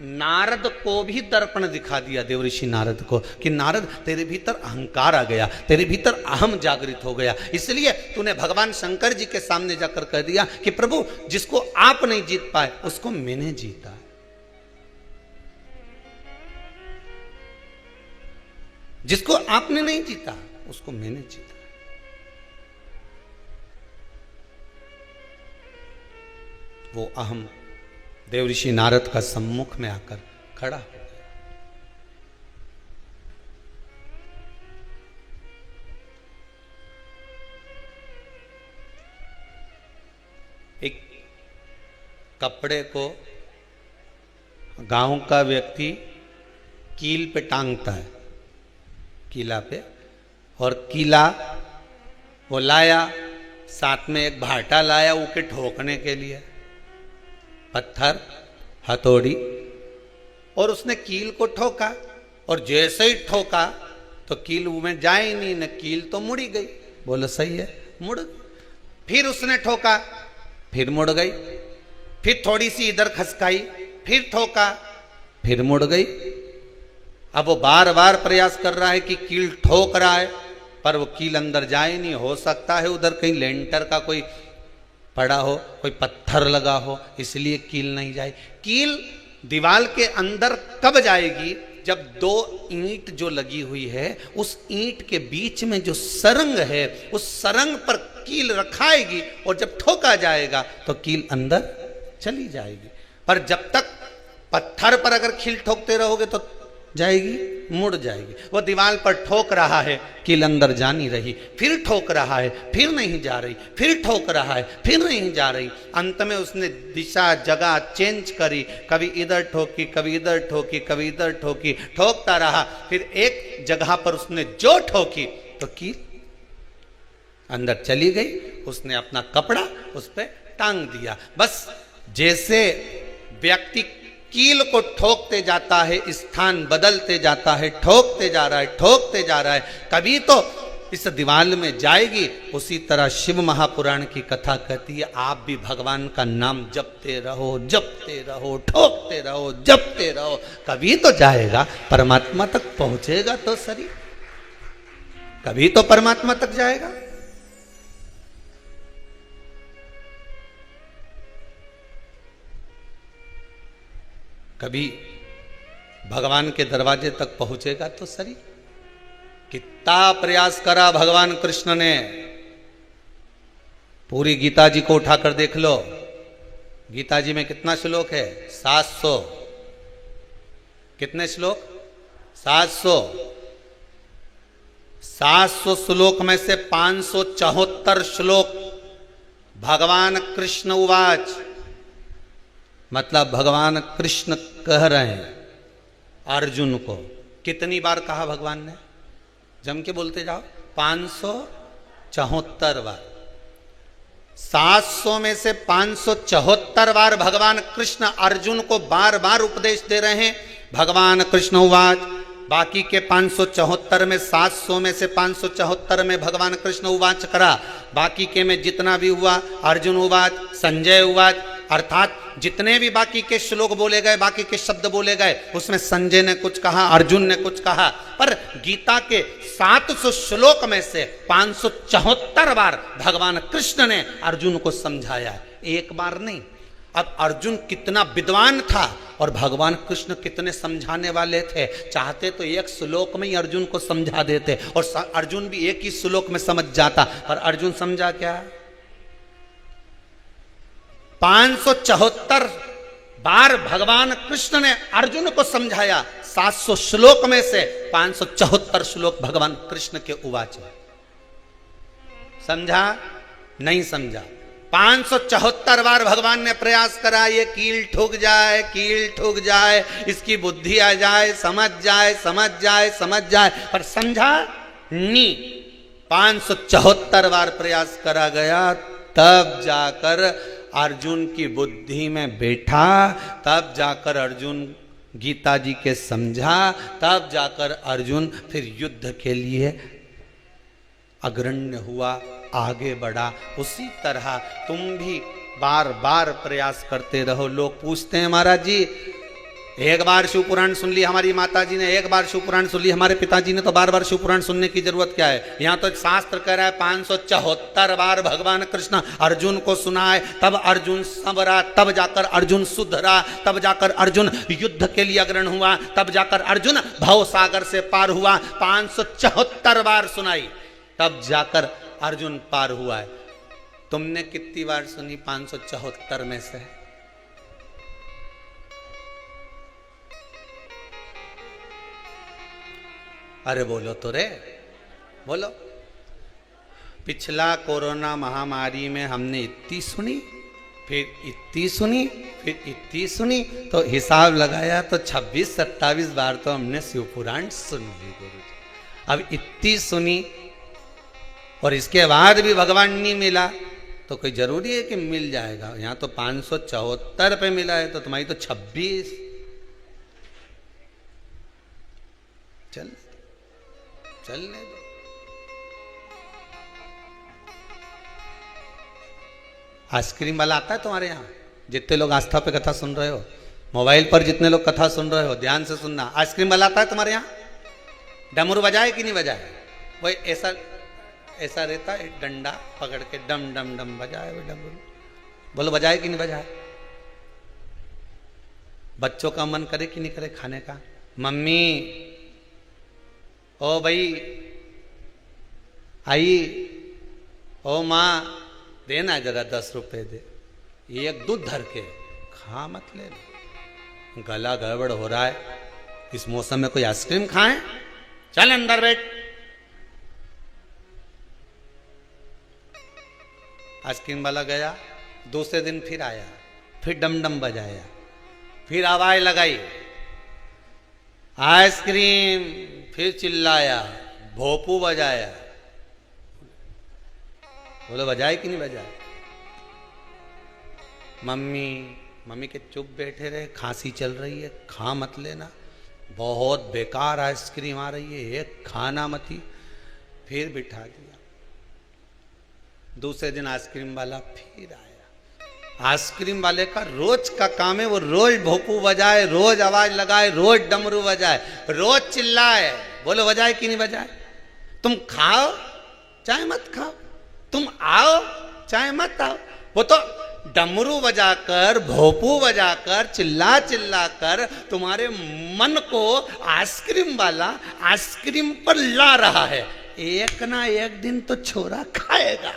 नारद को भी दर्पण दिखा दिया, देवऋषि नारद को, कि नारद तेरे भीतर अहंकार आ गया, तेरे भीतर अहम जागृत हो गया, इसलिए तूने भगवान शंकर जी के सामने जाकर कह दिया कि प्रभु, जिसको आप नहीं जीत पाए उसको मैंने जीता। जिसको आपने नहीं जीता उसको मैंने जीता। वो अहम देवऋषि नारद का सम्मुख में आकर खड़ा हो गया। एक कपड़े को गांव का व्यक्ति कील पे टांगता है, कीला पे, और कीला वो लाया, साथ में एक भाटा लाया उके ठोकने के लिए, पत्थर, हथौड़ी, और उसने कील को ठोका, और जैसे ही ठोका तो कील में जाए ही नहीं, न कील तो मुड़ी गई। बोलो सही है, मुड़। फिर उसने ठोका, फिर मुड़ गई, फिर थोड़ी सी इधर खसकाई, फिर ठोका, फिर मुड़ गई। अब वो बार बार प्रयास कर रहा है कि कील ठोक रहा है, पर वो कील अंदर जाए नहीं। हो सकता है उधर कहीं लेंटर का कोई पड़ा हो, कोई पत्थर लगा हो, इसलिए कील नहीं जाए। कील दीवार के अंदर कब जाएगी? जब दो ईंट जो लगी हुई है, उस ईंट के बीच में जो सरंग है, उस सरंग पर कील रखाएगी, और जब ठोका जाएगा तो कील अंदर चली जाएगी। पर जब तक पत्थर पर अगर कील ठोकते रहोगे तो जाएगी, मुड़ जाएगी। वो दीवार पर ठोक रहा है, कील अंदर जा नहीं रही, फिर ठोक रहा है, फिर नहीं जा रही, फिर ठोक रहा है, फिर नहीं जा रही। अंत में उसने दिशा जगह चेंज करी, कभी इधर ठोकी, कभी इधर ठोकी, कभी इधर ठोकी, ठोकता रहा। फिर एक जगह पर उसने जो ठोकी तो कील अंदर चली गई। उसने अपना कपड़ा उस पर टांग दिया। बस जैसे व्यक्ति कील को ठोकते जाता है, स्थान बदलते जाता है, ठोकते जा रहा है, ठोकते जा रहा है, कभी तो इस दीवार में जाएगी। उसी तरह शिव महापुराण की कथा कहती है, आप भी भगवान का नाम जपते रहो, जपते रहो, ठोकते रहो, जपते रहो, कभी तो जाएगा, परमात्मा तक पहुंचेगा तो सही, कभी तो परमात्मा तक जाएगा। कभी भगवान के दरवाजे तक पहुंचेगा तो सही। कितना प्रयास करा भगवान कृष्ण ने। पूरी गीता जी को उठाकर देख लो, गीता जी में कितना श्लोक है? 700। कितने श्लोक? 700। 700 श्लोक में से 574 श्लोक भगवान कृष्ण उवाच, मतलब भगवान कृष्ण कह रहे हैं अर्जुन को। कितनी बार कहा भगवान ने? जम के बोलते जाओ। 574 बार। 700 में से 574 बार भगवान कृष्ण अर्जुन को बार बार उपदेश दे रहे हैं। भगवान कृष्ण उवाच, बाकी के 574 में 700 में से 574 में भगवान कृष्ण उवाच करा, बाकी के में जितना भी हुआ अर्जुन उवाच, संजय उवाच, अर्थात जितने भी बाकी के श्लोक बोले गए, बाकी के शब्द बोले गए, उसमें संजय ने कुछ कहा, अर्जुन ने कुछ कहा, पर गीता के 700 श्लोक में से 574 बार भगवान कृष्ण ने अर्जुन को समझाया, एक बार नहीं। अब अर्जुन कितना विद्वान था और भगवान कृष्ण कितने समझाने वाले थे। चाहते तो एक श्लोक में ही अर्जुन को समझा देते और अर्जुन भी एक ही श्लोक में समझ जाता, पर अर्जुन समझा क्या? 574 बार भगवान कृष्ण ने अर्जुन को समझाया। 700 श्लोक में से 574 श्लोक भगवान कृष्ण के उवाच। समझा? नहीं समझा। 574 बार भगवान ने प्रयास करा, ये कील ठुक जाए, कील ठुक जाए, इसकी बुद्धि आ जाए, समझ जाए, समझ जाए, समझ जाए, पर समझा नहीं। 574 बार प्रयास करा गया, तब जाकर अर्जुन की बुद्धि में बैठा, तब जाकर अर्जुन गीता जी के समझा, तब जाकर अर्जुन फिर युद्ध के लिए अग्रण्य हुआ, आगे बढ़ा। उसी तरह तुम भी बार बार प्रयास करते रहो। लोग पूछते हैं महाराज जी, एक बार शिव पुराण सुन ली हमारी माता जी ने, एक बार शिव पुराण सुन ली हमारे पिताजी ने, तो बार बार शिव पुराण सुनने की जरूरत क्या है? यहाँ तो शास्त्र कह रहा है 574 बार भगवान कृष्ण अर्जुन को सुनाए, तब अर्जुन संवरा, तब जाकर अर्जुन सुधरा, तब जाकर अर्जुन युद्ध के लिए अग्रण हुआ, तब जाकर अर्जुन भव सागर से पार हुआ। 574 बार सुनाई, तब जाकर अर्जुन पार हुआ है। तुमने कितनी बार सुनी 574 में से? अरे बोलो तो रे, बोलो। पिछला कोरोना महामारी में हमने इतनी सुनी, फिर इतनी सुनी, फिर इतनी सुनी, तो हिसाब लगाया तो 26-27 बार तो हमने शिव पुराण सुन ली गुरुजी। अब इतनी सुनी और इसके बाद भी भगवान नहीं मिला, तो कोई जरूरी है कि मिल जाएगा? यहाँ तो 574 पे मिला है, तो तुम्हारी तो 26। चलने दो। आइसक्रीम वाला आता है तुम्हारे यहाँ? जितने लोग आस्था पे कथा सुन रहे हो, मोबाइल पर जितने लोग कथा सुन रहे हो, ध्यान से सुनना। आइसक्रीम वाला आता है तुम्हारे यहाँ? डमरू बजाए कि नहीं बजाए? वही ऐसा रहता है, डंडा पकड़ के डम डम डम बजाए वो डमरू। बोलो बजाए कि नहीं बजाए? बच्चों का मन करे कि नहीं करे खाने का? मम्मी, ओ भाई, आई, ओ माँ, देना जरा 10 रुपए दे, एक दूध धर के खा, मत ले, गला गड़बड़ हो रहा है, इस मौसम में कोई आइसक्रीम खाएं? चल अंदर बैठ। आइसक्रीम वाला गया, दूसरे दिन फिर आया, फिर डम डम बजाया, फिर आवाज लगाई आइसक्रीम, फिर चिल्लाया, भोपू बजाया। बोलो बजाए कि नहीं बजाए? मम्मी के चुप बैठे रहे, खांसी चल रही है, खा मत लेना, बहुत बेकार आइसक्रीम आ रही है, एक खाना मत ही। फिर बिठा दिया। दूसरे दिन आइसक्रीम वाला फिर आया। आइसक्रीम वाले का रोज का काम है, वो रोज भोपू बजाए, रोज आवाज लगाए, रोज डमरू बजाए, रोज चिल्लाए। बोलो बजाए कि नहीं बजाए? तुम खाओ चाहे मत खाओ, तुम आओ चाहे मत आओ, वो तो डमरू बजाकर, भोपू बजाकर, चिल्ला चिल्ला कर तुम्हारे मन को आइसक्रीम वाला आइसक्रीम पर ला रहा है। एक ना एक दिन तो छोरा खाएगा,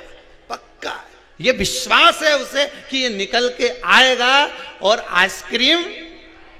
पक्का। ये विश्वास है उसे कि ये निकल के आएगा और आइसक्रीम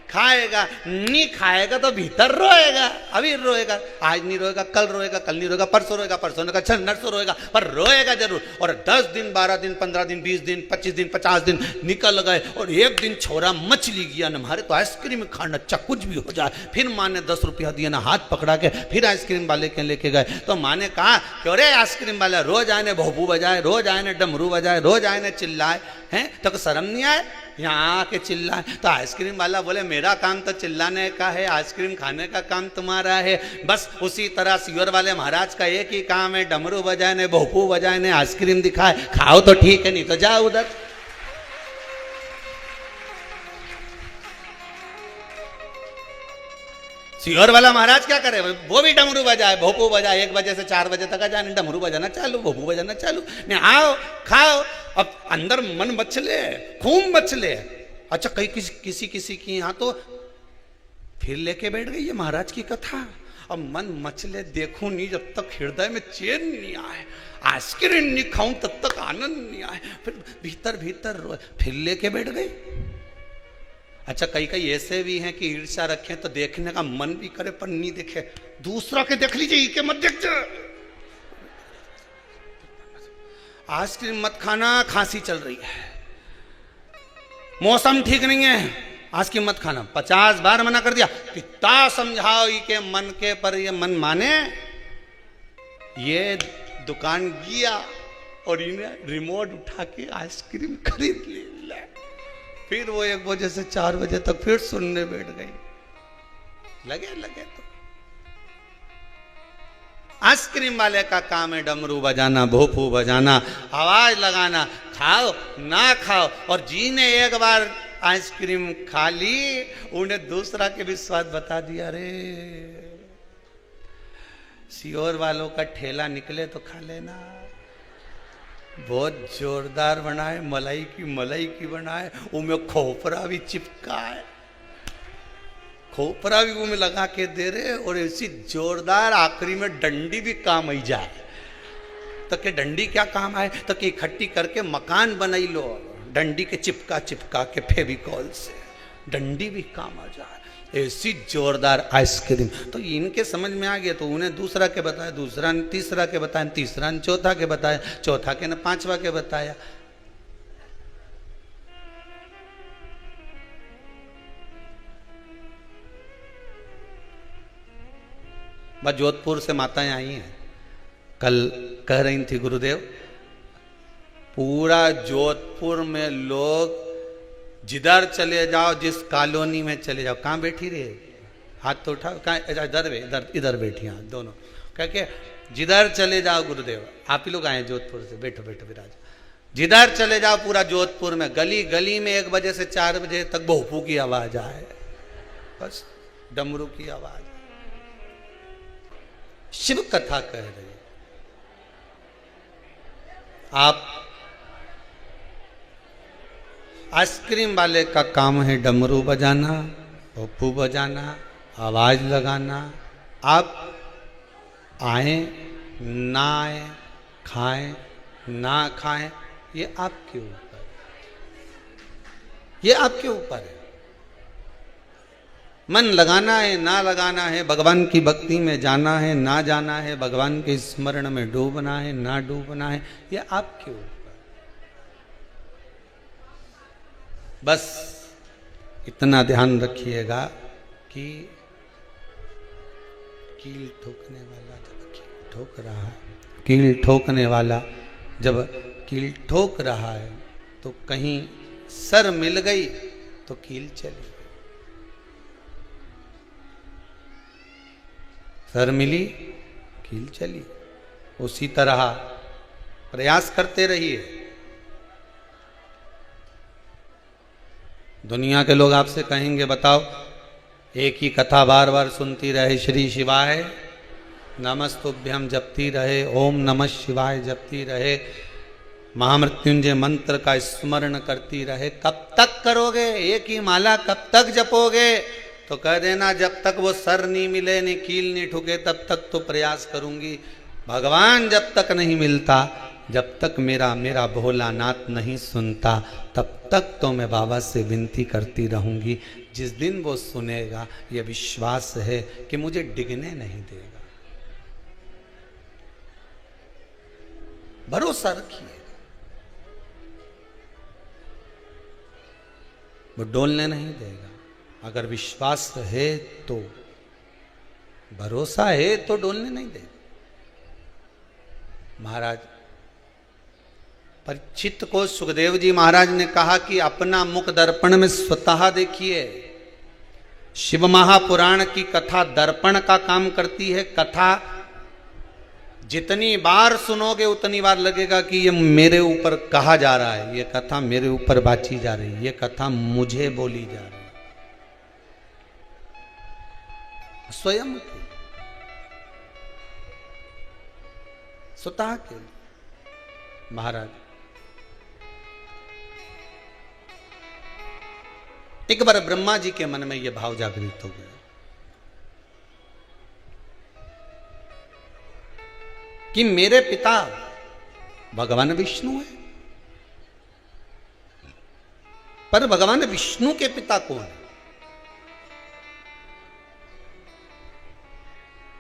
खाएगा। नहीं खाएगा तो भीतर रोएगा, अभी रोएगा, आज नहीं रोएगा, कल रोएगा, कल नहीं रोएगा, परसों रोएगा, परसों रोएगा, छल नरसों रोएगा, पर रोएगा जरूर। और 10 दिन, 12 दिन, 15 दिन, 20 दिन, 25 दिन, 50 दिन निकल गए और एक दिन छोरा मछली गया न, हमारे तो आइसक्रीम खाना, अच्छा कुछ भी हो जाए। फिर माँ ने 10 रुपया दिया ना, हाथ पकड़ा के फिर आइसक्रीम वाले के लेके गए। तो माँ ने कहा कि अरे आइसक्रीम वाला रोज आए ने भोपू बजाए, रोज आए ने डमरू बजाए, रोज आए ने चिल्लाए, हैं तो शर्म नहीं आए यहाँ आके चिल्लाए। तो आइसक्रीम वाला बोले मेरा काम तो चिल्लाने का है, आइसक्रीम खाने का काम तुम्हारा है। बस उसी तरह सीवर वाले महाराज का एक ही काम है, डमरू बजाए ने, भोपू बजाए ने, आइसक्रीम दिखाए, खाओ तो ठीक है, नहीं तो जाओ उधर। सीहोर वाला महाराज क्या करे, वो भी डमरू बजाए, भोपू बजाए, 1 बजे से 4 बजे तक आ जाए, डमरू बजाना चालू, भोपू बजाना चालू, नहीं आओ खाओ। अब अंदर मन मचले, खूब मचले। अच्छा कहीं किसी की यहाँ तो फिर लेके बैठ गई है महाराज की कथा। अब मन मचले, देखूं नहीं जब तक हृदय में चैन नहीं आए, आइसक्रीम नहीं खाऊं तब तक आनंद नहीं आए, फिर भीतर भीतर रोए, फिर लेके बैठ गई। अच्छा कई ऐसे भी हैं कि ईर्ष्या रखें तो देखने का मन भी करे पर नहीं देखे, दूसरा के देख लीजिए, के मत देखते। आइसक्रीम मत खाना, खांसी चल रही है, मौसम ठीक नहीं है, आइसक्रीम मत खाना, 50 बार मना कर दिया, कितना समझाओ के मन के, पर ये मन माने। ये दुकान गया और इन्हें रिमोट उठा के आइसक्रीम खरीद ली। फिर वो 1 बजे से 4 बजे तक फिर सुनने बैठ गई। लगे तो आइसक्रीम वाले का काम है डमरू बजाना, भोपू बजाना, आवाज लगाना, खाओ ना खाओ। और जी ने एक बार आइसक्रीम खा ली, उन्हें दूसरा के भी स्वाद बता दिया। रे सीहोर वालों का ठेला निकले तो खा लेना, बहुत जोरदार बनाए, मलाई की बनाए, उनमें खोपरा भी चिपका है, खोपरा भी उनमें लगा के दे रहे, और ऐसी जोरदार आखिरी में डंडी भी काम आई जाए। तो के डंडी क्या काम आए, तो कि इकट्ठी करके मकान बनाई लो, डंडी के चिपका के फेविकॉल से डंडी भी काम आ जाए, ऐसी जोरदार आइसक्रीम। तो इनके समझ में आ गया तो उन्हें दूसरा के बताया, दूसरा ने तीसरा के बताया, तीसरा ने चौथा के बताया, चौथा के ने 5वां के बताया। बस जोधपुर से माताएं आई हैं, कल कह रही थी गुरुदेव, पूरा जोधपुर में लोग जिधर चले जाओ, जिस कॉलोनी में चले जाओ, कहाँ बैठी रहे, हाथ तो उठाओ, कहाँ, इधर बैठी, हाँ दोनों, कह के जिधर चले जाओ गुरुदेव, आप ही लोग आए जोधपुर से, बैठो विराज, जिधर चले जाओ पूरा जोधपुर में गली गली में 1 बजे से 4 बजे तक भोपू की आवाज आए, बस डमरू की आवाज। शिव कथा कह रही, आप आइसक्रीम वाले का काम है डमरू बजाना, भोपू बजाना, आवाज लगाना। आप आए ना आए, खाएं ना खाएं, ये आपके ऊपर, ये आपके ऊपर है। मन लगाना है ना लगाना है, भगवान की भक्ति में जाना है ना जाना है, भगवान के स्मरण में डूबना है ना डूबना है, ये आपके ऊपर। बस इतना ध्यान रखिएगा कि कील ठोकने वाला जब कील ठोक रहा है, कील ठोकने वाला जब कील ठोक रहा है तो कहीं सर मिल गई तो कील चली गई, सर मिली कील चली। उसी तरह प्रयास करते रहिए। दुनिया के लोग आपसे कहेंगे बताओ, एक ही कथा बार बार सुनती रहे, श्री शिवाय नमस्तुभ्यम जपती रहे, ओम नमः शिवाय जपती रहे, महामृत्युंजय मंत्र का स्मरण करती रहे। कब तक करोगे? एक ही माला कब तक जपोगे? तो कह देना जब तक वो सर नहीं मिले, नहीं कील नहीं ठुके, तब तक तो प्रयास करूंगी। भगवान जब तक नहीं मिलता, जब तक मेरा भोलानाथ नहीं सुनता, तब तक तो मैं बाबा से विनती करती रहूंगी। जिस दिन वो सुनेगा, ये विश्वास है कि मुझे डिगने नहीं देगा। भरोसा रखिए, वो डोलने नहीं देगा। अगर विश्वास है तो, भरोसा है तो डोलने नहीं देगा। महाराज परीक्षित को सुखदेव जी महाराज ने कहा कि अपना मुख दर्पण में स्वतः देखिए। शिव महापुराण की कथा दर्पण का काम करती है। कथा जितनी बार सुनोगे उतनी बार लगेगा कि ये मेरे ऊपर कहा जा रहा है, ये कथा मेरे ऊपर बाची जा रही है, ये कथा मुझे बोली जा रही है। स्वयं की, स्वतः के महाराज एक बार ब्रह्मा जी के मन में यह भाव जागृत हो गया कि मेरे पिता भगवान विष्णु है, पर भगवान विष्णु के पिता कौन है?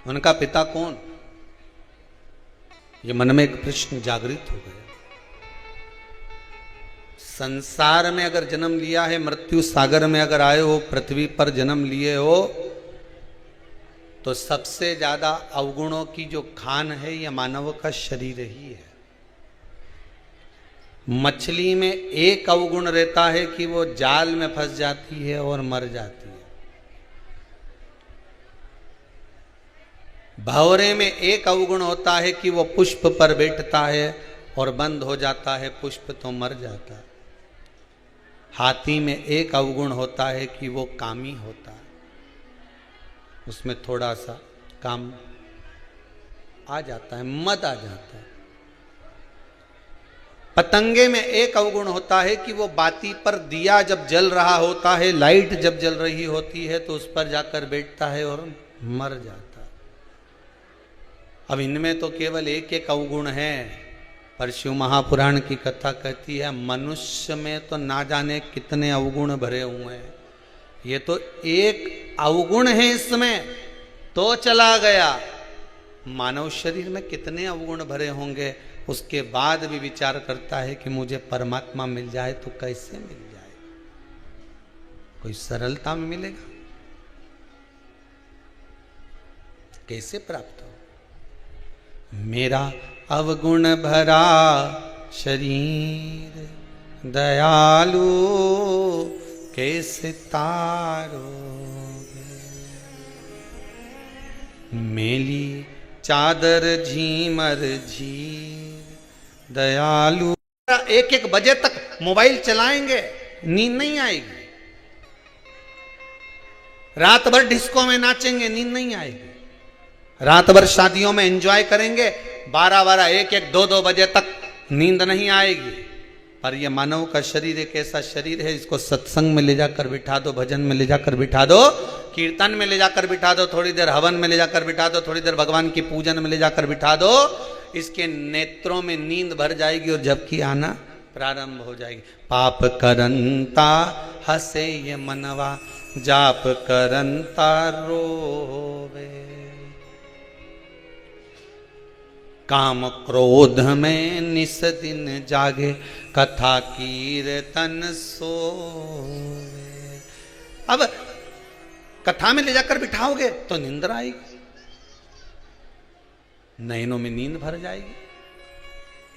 उनका पिता कौन? ये मन में एक प्रश्न जागृत हो गया। संसार में अगर जन्म लिया है, मृत्यु सागर में अगर आए हो, पृथ्वी पर जन्म लिए हो, तो सबसे ज्यादा अवगुणों की जो खान है यह मानव का शरीर ही है। मछली में एक अवगुण रहता है कि वो जाल में फंस जाती है और मर जाती है। भंवरे में एक अवगुण होता है कि वो पुष्प पर बैठता है और बंद हो जाता है, पुष्प तो मर जाता है। हाथी में एक अवगुण होता है कि वो कामी होता है, उसमें थोड़ा सा काम आ जाता है, मद आ जाता है। पतंगे में एक अवगुण होता है कि वो बाती पर दिया जब जल रहा होता है, लाइट जब जल रही होती है तो उस पर जाकर बैठता है और मर जाता है। अब इनमें तो केवल एक एक अवगुण है, पर शिव महापुराण की कथा कहती है मनुष्य में तो ना जाने कितने अवगुण भरे हुए हैं। ये तो एक अवगुण है इसमें तो चला गया, मानव शरीर में कितने अवगुण भरे होंगे। उसके बाद भी विचार करता है कि मुझे परमात्मा मिल जाए तो कैसे मिल जाए? कोई सरलता में मिलेगा? कैसे प्राप्त हो? मेरा अवगुण भरा शरीर दयालु कैसे तारोगे? मेली चादर झीमर झीर दयालु। एक एक बजे तक मोबाइल चलाएंगे, नींद नहीं आएगी। रात भर डिस्को में नाचेंगे, नींद नहीं आएगी। रात भर शादियों में एंजॉय करेंगे, 12-12, 1-1, 2-2 बजे तक नींद नहीं आएगी। पर यह मानव का शरीर एक ऐसा शरीर है, इसको सत्संग में ले जाकर बिठा दो, भजन में ले जाकर बिठा दो, कीर्तन में ले जाकर बिठा दो, थोड़ी देर हवन में ले जाकर बिठा दो, थोड़ी देर भगवान की पूजन में ले जाकर बिठा दो, इसके नेत्रों में नींद भर जाएगी और झपकी आना प्रारंभ हो जाएगी। पाप करंता हसे ये मनवा, जाप करंता रोवे। काम क्रोध में निस दिन जागे, कथा कीर्तन सोवे। अब कथा में ले जाकर बिठाओगे तो नींद आएगी, नैनों में नींद भर जाएगी।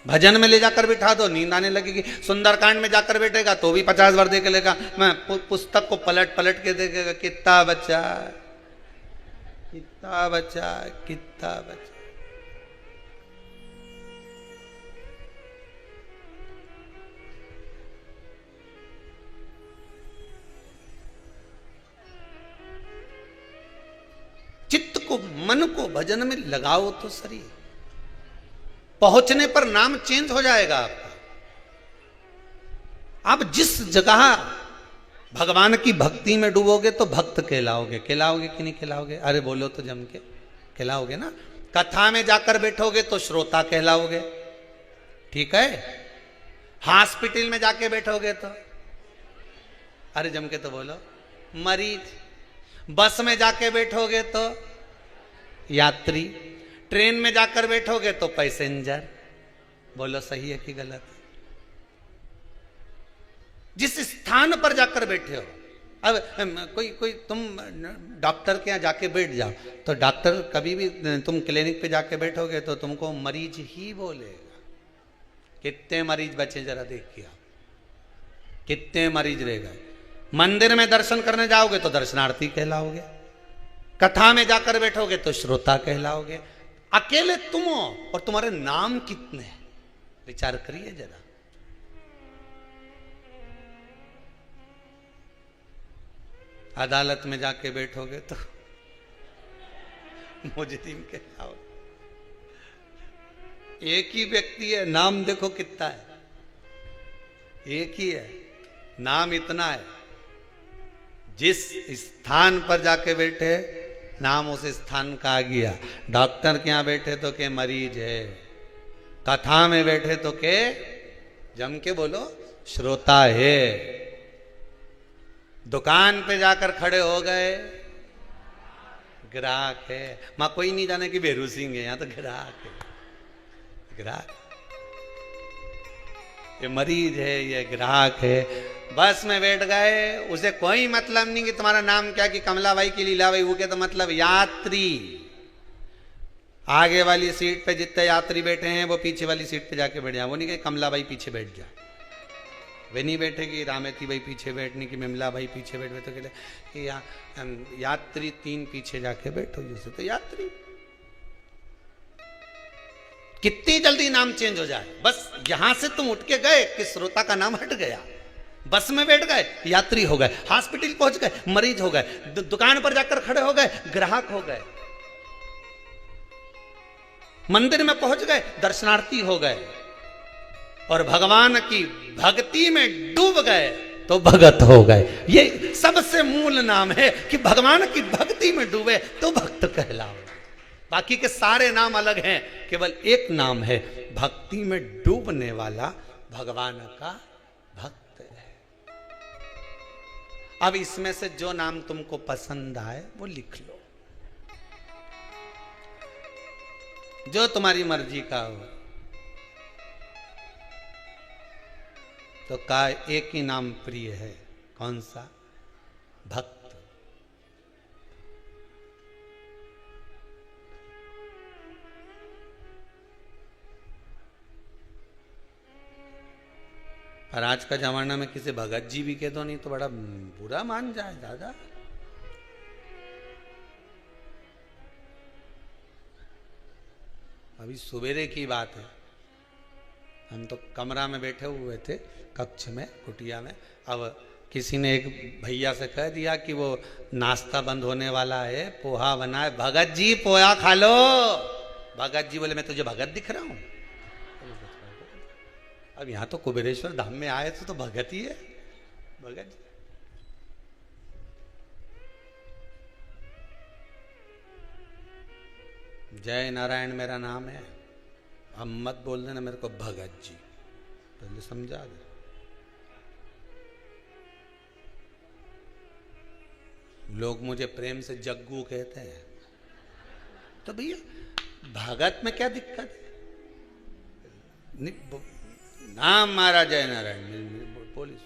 भजन में ले जाकर बिठा दो, नींद आने लगेगी। सुंदरकांड में जाकर बैठेगा तो भी 50 बार देख लेगा, मैं पुस्तक को पलट पलट के देखेगा, कितना बचा, कितना बचा, कितना बचा। चित्त को, मन को भजन में लगाओ तो सही, पहुंचने पर नाम चेंज हो जाएगा आपका। अब जिस जगह भगवान की भक्ति में डूबोगे तो भक्त कहलाओगे। कहलाओगे कि नहीं कहलाओगे? अरे बोलो तो जम के, कहलाओगे ना। कथा में जाकर बैठोगे तो श्रोता कहलाओगे, ठीक है। हॉस्पिटल में जाके बैठोगे तो, अरे जम के तो बोलो, मरीज। बस में जाके बैठोगे तो यात्री, ट्रेन में जाकर बैठोगे तो पैसेंजर। बोलो सही है कि गलत है? जिस स्थान पर जाकर बैठे हो, अब कोई तुम डॉक्टर के यहाँ जाके बैठ जाओ तो डॉक्टर कभी भी, तुम क्लिनिक पे जाके बैठोगे तो तुमको मरीज ही बोलेगा। कितने मरीज बचे जरा देखिए आप, कितने मरीज रह गए। मंदिर में दर्शन करने जाओगे तो दर्शनार्थी कहलाओगे, कथा में जाकर बैठोगे तो श्रोता कहलाओगे। अकेले तुम हो और तुम्हारे नाम कितने हैं, विचार करिए जरा। अदालत में जाके बैठोगे तो मुजरिम कहलाओगे। एक ही व्यक्ति है, नाम देखो कितना है, एक ही है, नाम इतना है। जिस स्थान पर जाके बैठे नाम उस स्थान का आ गया। डॉक्टर के यहां बैठे तो के मरीज है, कथा में बैठे तो के जम के बोलो श्रोता है, दुकान पे जाकर खड़े हो गए ग्राहक है। मां कोई नहीं जाने कि बेरू सिंह है, यहां तो ग्राहक है, ग्राहक। ये मरीज है, ये ग्राहक है। बस में बैठ गए, उसे कोई मतलब नहीं कि तुम्हारा नाम क्या, कि कमलाबाई की लीलाबाई, वो के तो मतलब यात्री। आगे वाली सीट पे जितने यात्री बैठे हैं वो पीछे वाली सीट पे जाके बैठ जाए। वो नहीं कहे कमलाबाई पीछे बैठ जा, वे नहीं बैठेगी रामेती भाई पीछे बैठने की, मिमला भाई पीछे बैठ, तो कहते कि यात्री 3 पीछे जाके बैठो। जैसे तो यात्री कितनी जल्दी नाम चेंज हो जाए। बस यहां से तुम उठ के गए कि श्रोता का नाम हट गया, बस में बैठ गए यात्री हो गए, हॉस्पिटल पहुंच गए मरीज हो गए, दुकान पर जाकर खड़े हो गए ग्राहक हो गए, मंदिर में पहुंच गए दर्शनार्थी हो गए, और भगवान की भक्ति में डूब गए तो भगत हो गए। ये सबसे मूल नाम है कि भगवान की भक्ति में डूबे तो भक्त कहलाओ। बाकी के सारे नाम अलग हैं, केवल एक नाम है भक्ति में डूबने वाला, भगवान का भक्त है। अब इसमें से जो नाम तुमको पसंद आए वो लिख लो, जो तुम्हारी मर्जी का हो। तो का एक ही नाम प्रिय है, कौन सा? भक्त। और आज का जमाना में किसी भगत जी भी कह दो नहीं तो बड़ा बुरा मान जाए दादा। अभी सवेरे की बात है, हम तो कमरा में बैठे हुए थे, कक्ष में, कुटिया में। अब किसी ने एक भैया से कह दिया कि वो नाश्ता बंद होने वाला है, पोहा बना है, भगत जी पोहा खा लो। भगत जी बोले मैं तुझे भगत दिख रहा हूं? अब यहां तो कुबेरेश्वर धाम में आए तो भगत ही है, भगत जी। जय नारायण मेरा नाम है, अब मत बोल देना मेरे को भगत जी, पहले समझा दे। लोग मुझे प्रेम से जग्गू कहते हैं, तो भैया भगत में क्या दिक्कत है? नाम मारा जय नारायण पुलिस।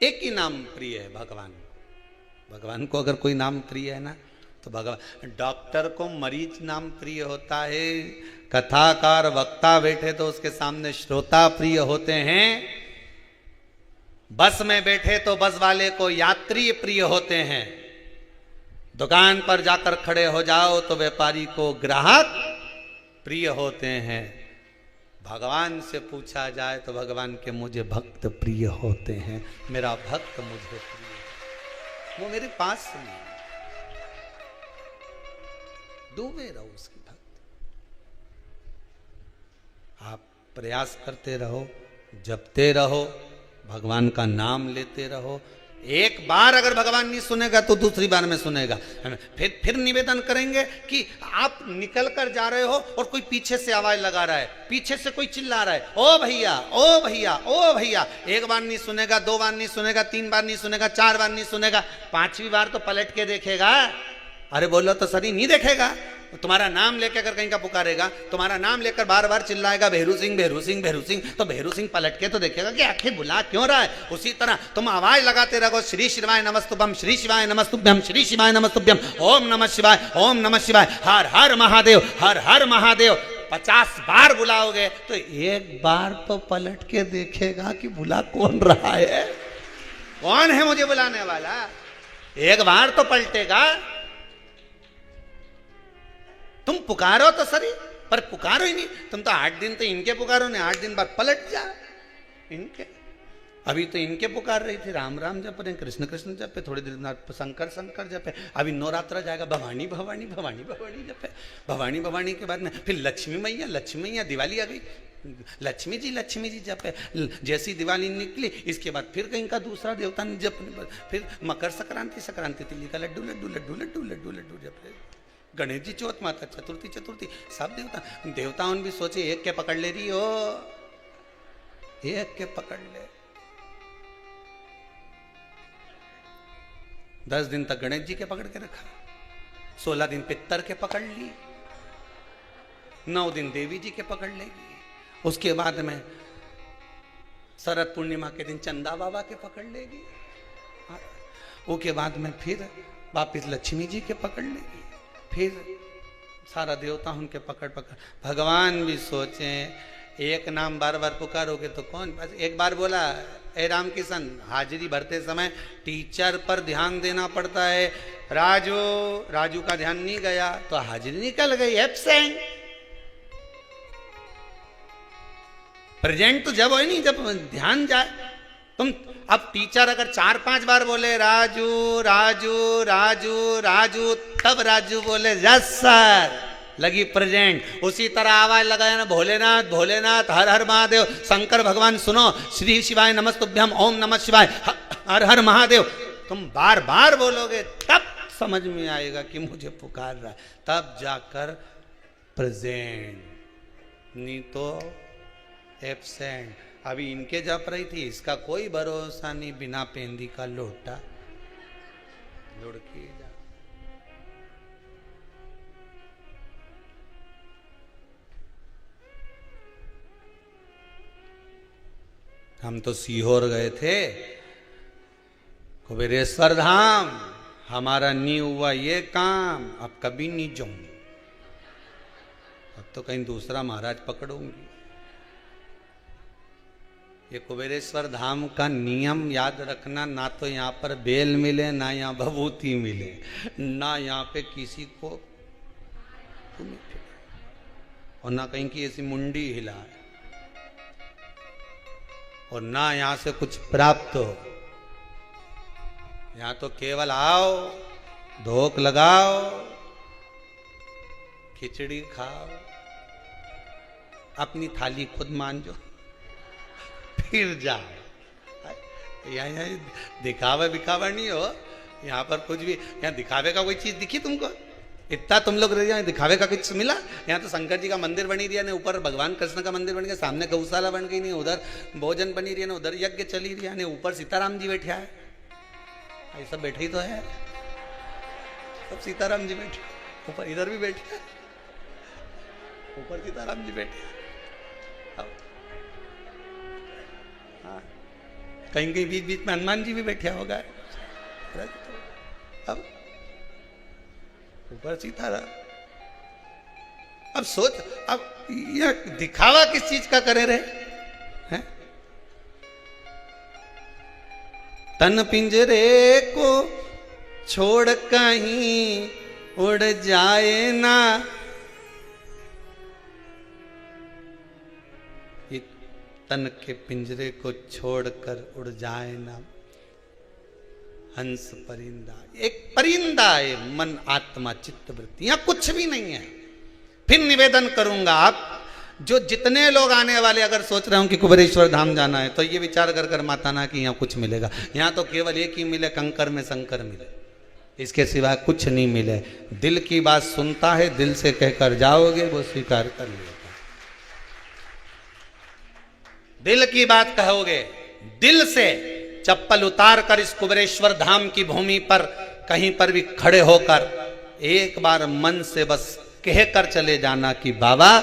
एक ही नाम प्रिय है भगवान। भगवान को अगर कोई नाम प्रिय है ना तो भगवान। डॉक्टर को मरीज नाम प्रिय होता है, कथाकार वक्ता बैठे तो उसके सामने श्रोता प्रिय होते हैं, बस में बैठे तो बस वाले को यात्री प्रिय होते हैं, दुकान पर जाकर खड़े हो जाओ तो व्यापारी को ग्राहक प्रिय होते हैं। भगवान से पूछा जाए तो भगवान के मुझे भक्त प्रिय होते हैं, मेरा भक्त मुझे प्रिय, वो मेरे पास नहीं, डूबे रहो उसकी भक्त। प्रयास करते रहो, जपते रहो, भगवान का नाम लेते रहो। एक बार अगर भगवान नहीं सुनेगा तो दूसरी बार में सुनेगा। फिर निवेदन करेंगे कि आप निकल कर जा रहे हो और कोई पीछे से आवाज लगा रहा है, पीछे से कोई चिल्ला रहा है, ओ भैया ओ भैया ओ भैया। एक बार नहीं सुनेगा, दो बार नहीं सुनेगा, तीन बार नहीं सुनेगा, चार बार नहीं सुनेगा, पांचवी बार तो पलट के देखेगा। अरे बोलो तो सही, नहीं देखेगा। तुम्हारा नाम लेकर अगर कहीं का पुकारेगा, तुम्हारा नाम लेकर बार बार चिल्लाएगा भेरू सिंह भेरू सिंह भेरू सिंह, तो भेरू सिंह पलट के तो देखेगा कि आखिर बुला क्यों रहा है। उसी तरह तुम आवाज लगाते रहो, श्री शिवाय नमस्तुभ्यम, श्री शिवाय नमस्तुभ्यम, श्री शिवाय नमस्तुभ्यम, ओम नमः शिवाय, ओम नमः शिवाय, हर हर महादेव, हर हर महादेव। 50 बार बुलाओगे तो एक बार तो पलट के देखेगा कि बुला कौन रहा है, कौन है मुझे बुलाने वाला। एक बार तो पलटेगा। तुम पुकारो तो सही, पर पुकारो ही नहीं। तुम तो 8 दिन तो इनके पुकारो ने, 8 दिन बाद पलट जा इनके। अभी तो इनके पुकार रही थी, राम राम जप रहे, कृष्ण कृष्ण जपे, थोड़ी देर बाद शंकर शंकर जपे। अभी नवरात्र जाएगा, भवानी भवानी भवानी भवानी जपे, भवानी भवानी के बाद में फिर लक्ष्मी मैया, लक्ष्मी मैया, दिवाली आ गई, लक्ष्मी जी जपे। जैसी दिवाली निकली इसके बाद फिर कहीं का दूसरा देवता जप, फिर मकर संक्रांति, संक्रांति तिल्ली का लड्डू लड्डू लड्डू लड्डू लड्डू लड्डू जपे। गणेश जी चौथ, माता चतुर्थी चतुर्थी, सब देवताओं भी सोचे एक के पकड़ ले रही हो, एक के पकड़ ले। 10 दिन तक गणेश जी के पकड़ के रखा, 16 दिन पितर के पकड़ ली, 9 दिन देवी जी के पकड़ लेगी। उसके बाद में शरद पूर्णिमा के दिन चंदा बाबा के पकड़ लेगी। उसके बाद में फिर वापिस लक्ष्मी जी के पकड़ लेगी, फिर सारा देवता उनके पकड़ पकड़। भगवान भी सोचे एक नाम बार बार पुकारोगे तो कौन। बस एक बार बोला, ए राम किशन, हाजिरी भरते समय टीचर पर ध्यान देना पड़ता है। राजू, राजू का ध्यान नहीं गया तो हाजिरी निकल गई, एब्सेंट। प्रेजेंट तो जब हो नहीं, जब ध्यान जाए। तुम अब टीचर अगर 4-5 बार बोले राजू राजू राजू राजू, तब राजू बोले यस सर, लगी प्रेजेंट। उसी तरह आवाज लगाया ना, भोलेनाथ भोलेनाथ, हर हर महादेव, शंकर भगवान सुनो, श्री शिवाय नमस्तुभ्यम, ओम नमः शिवाय, हर हर महादेव। तुम बार बार बोलोगे तब समझ में आएगा कि मुझे पुकार रहा है, तब जाकर प्रेजेंट, नहीं तो एब्सेंट। अभी इनके जप रही थी, इसका कोई भरोसा नहीं, बिना पेंदी का लोटा लुढ़की जा। हम तो सीहोर गए थे, कुबेरेश्वर धाम, हमारा नहीं हुआ ये काम, अब कभी नहीं जाऊंगी, अब तो कहीं दूसरा महाराज पकड़ूंगी। ये कुबेरेश्वर धाम का नियम याद रखना, ना तो यहाँ पर बेल मिले, ना यहाँ भभूति मिले, ना यहाँ पे किसी को और ना कहीं की ऐसी मुंडी हिलाए, और ना यहाँ से कुछ प्राप्त हो। यहाँ तो केवल आओ, धोख लगाओ, खिचड़ी खाओ, अपनी थाली खुद मांजो, फिर जाओ। यहाँ दिखावा बिखावा नहीं हो, यहाँ पर कुछ भी, यहाँ दिखावे का कोई चीज दिखी तुमको? इतना तुम लोग यहाँ दिखावे का कुछ मिला? यहाँ तो शंकर जी का मंदिर बनी रही है ना, ऊपर भगवान कृष्ण का मंदिर बन गया, सामने गौशाला बन गई, नहीं उधर भोजन बनी रही है ना, उधर यज्ञ चली रही है, ऊपर सीताराम जी बैठे है, ये सब बैठे ही तो है, सब सीताराम जी बैठे, ऊपर इधर भी बैठे, ऊपर सीताराम जी बैठे, कहीं कहीं बीच बीच में हनुमान जी भी बैठा होगा, अब ऊपर सीताराम। अब सोच, अब यह दिखावा किस चीज का करे रहे हैं? तन पिंजरे को छोड़ कहीं उड़ जाए ना, ये तन के पिंजरे को छोड़कर उड़ जाए ना, हंस परिंदा, एक परिंदा है, मन आत्मा चित्त वृत्ति, यहां कुछ भी नहीं है। फिर निवेदन करूंगा, आप जो जितने लोग आने वाले अगर सोच रहे हो कि कुबेरेश्वर धाम जाना है तो ये विचार कर कर मत आना कि यहाँ कुछ मिलेगा। यहाँ तो केवल एक ही मिले, कंकर में शंकर मिले, इसके सिवा कुछ नहीं मिले। दिल की बात सुनता है, दिल से कहकर जाओगे वो स्वीकार कर लेगा। दिल की बात कहोगे, दिल से चप्पल उतार कर इस कुबेरेश्वर धाम की भूमि पर कहीं पर भी खड़े होकर एक बार मन से बस कहकर चले जाना कि बाबा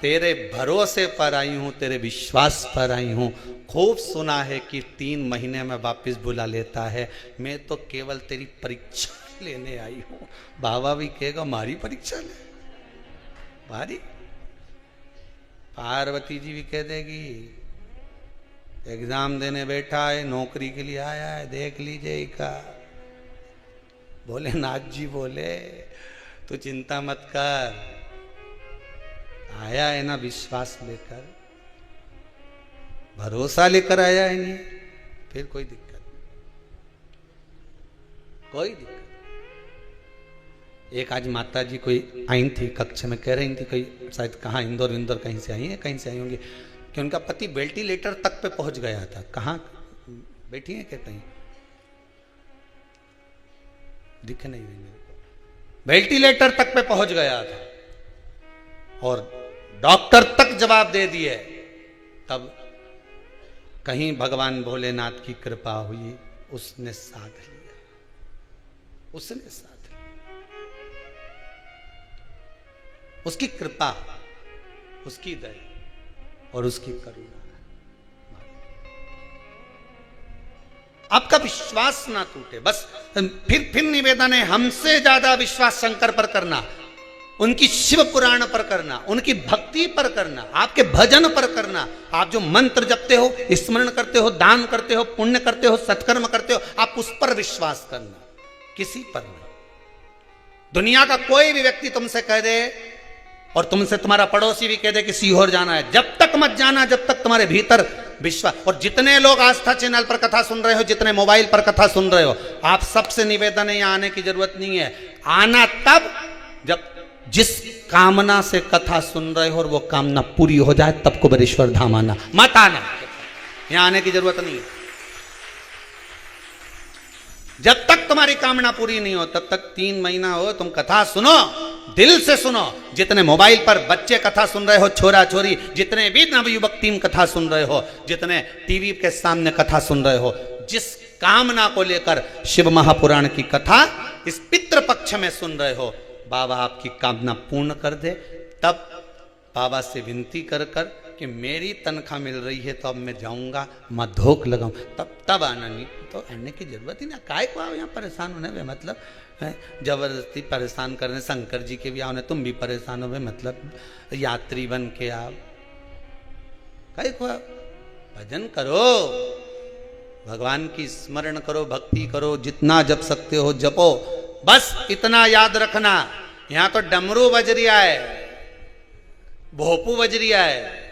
तेरे भरोसे पर आई हूं, तेरे विश्वास पर आई हूं। खूब सुना है कि 3 महीने में वापस बुला लेता है, मैं तो केवल तेरी परीक्षा लेने आई हूं। बाबा भी कहेगा मारी परीक्षा ले, मारी। पार्वती जी भी कह देगी एग्जाम देने बैठा है, नौकरी के लिए आया है, देख लीजिएगा। भोलेनाथ जी बोले तू चिंता मत कर, आया है ना विश्वास लेकर, भरोसा लेकर आया है, नहीं फिर कोई दिक्कत, कोई दिक्कत। एक आज माता जी कोई आई थी कक्ष में, कह रही थी कोई शायद कहाँ इंदौर विंदौर कहीं से आई है, कहीं से आई होंगी, कि उनका पति वेंटिलेटर तक पे पहुंच गया था। कहाँ बैठी है क्या, कहीं दिख नहीं रही मेरे को, वेंटिलेटर तक पे पहुंच गया था और डॉक्टर तक जवाब दे दिए। तब कहीं भगवान भोलेनाथ की कृपा हुई, उसने साथ लिया, उसने साथ लिया। उसकी कृपा, उसकी दया और उसकी करुणा। आपका विश्वास ना टूटे, बस फिर निवेदन है, हमसे ज्यादा विश्वास शंकर पर करना, उनकी शिव पुराण पर करना, उनकी भक्ति पर करना, आपके भजन पर करना। आप जो मंत्र जपते हो, स्मरण करते हो, दान करते हो, पुण्य करते हो, सत्कर्म करते हो, आप उस पर विश्वास करना, किसी पर नहीं। दुनिया का कोई भी व्यक्ति तुमसे कह दे और तुमसे तुम्हारा पड़ोसी भी कह दे कि सीहोर जाना है, जब तक मत जाना जब तक तुम्हारे भीतर विश्वास। और जितने लोग आस्था चैनल पर कथा सुन रहे हो, जितने मोबाइल पर कथा सुन रहे हो, आप सबसे निवेदन है, यहाँ आने की जरूरत नहीं है। आना तब जब जिस कामना से कथा सुन रहे हो और वो कामना पूरी हो जाए, तब कुबेरेश्वर धाम आना, मत आना, यहां आने की जरूरत नहीं है। जब तक तुम्हारी कामना पूरी नहीं हो तब तक 3 महीना हो, तुम कथा सुनो, दिल से सुनो। जितने मोबाइल पर बच्चे कथा सुन रहे हो, छोरा छोरी, जितने भी नवयुवक टीम कथा सुन रहे हो, जितने टीवी के सामने कथा सुन रहे हो, जिस कामना को लेकर शिव महापुराण की कथा इस पितृ पक्ष में सुन रहे हो, बाबा आपकी कामना पूर्ण कर दे। तब बाबा से विनती कर कर कि मेरी तनख्वाह मिल रही है तो अब मैं जाऊंगा, मैं धोख लगाऊं, तब आना, नहीं तो आने की जरूरत ही ना। काय को आओ यहाँ परेशान होने में, मतलब जबरदस्ती परेशान करने। शंकर जी के भी आओ, तुम भी परेशान हो, मतलब यात्री बन के आओ, काय को आओ। भजन करो, भगवान की स्मरण करो, भक्ति करो, जितना जप सकते हो जपो। बस इतना याद रखना, यहां तो डमरू बज रिया है, भोपू बज रिया है।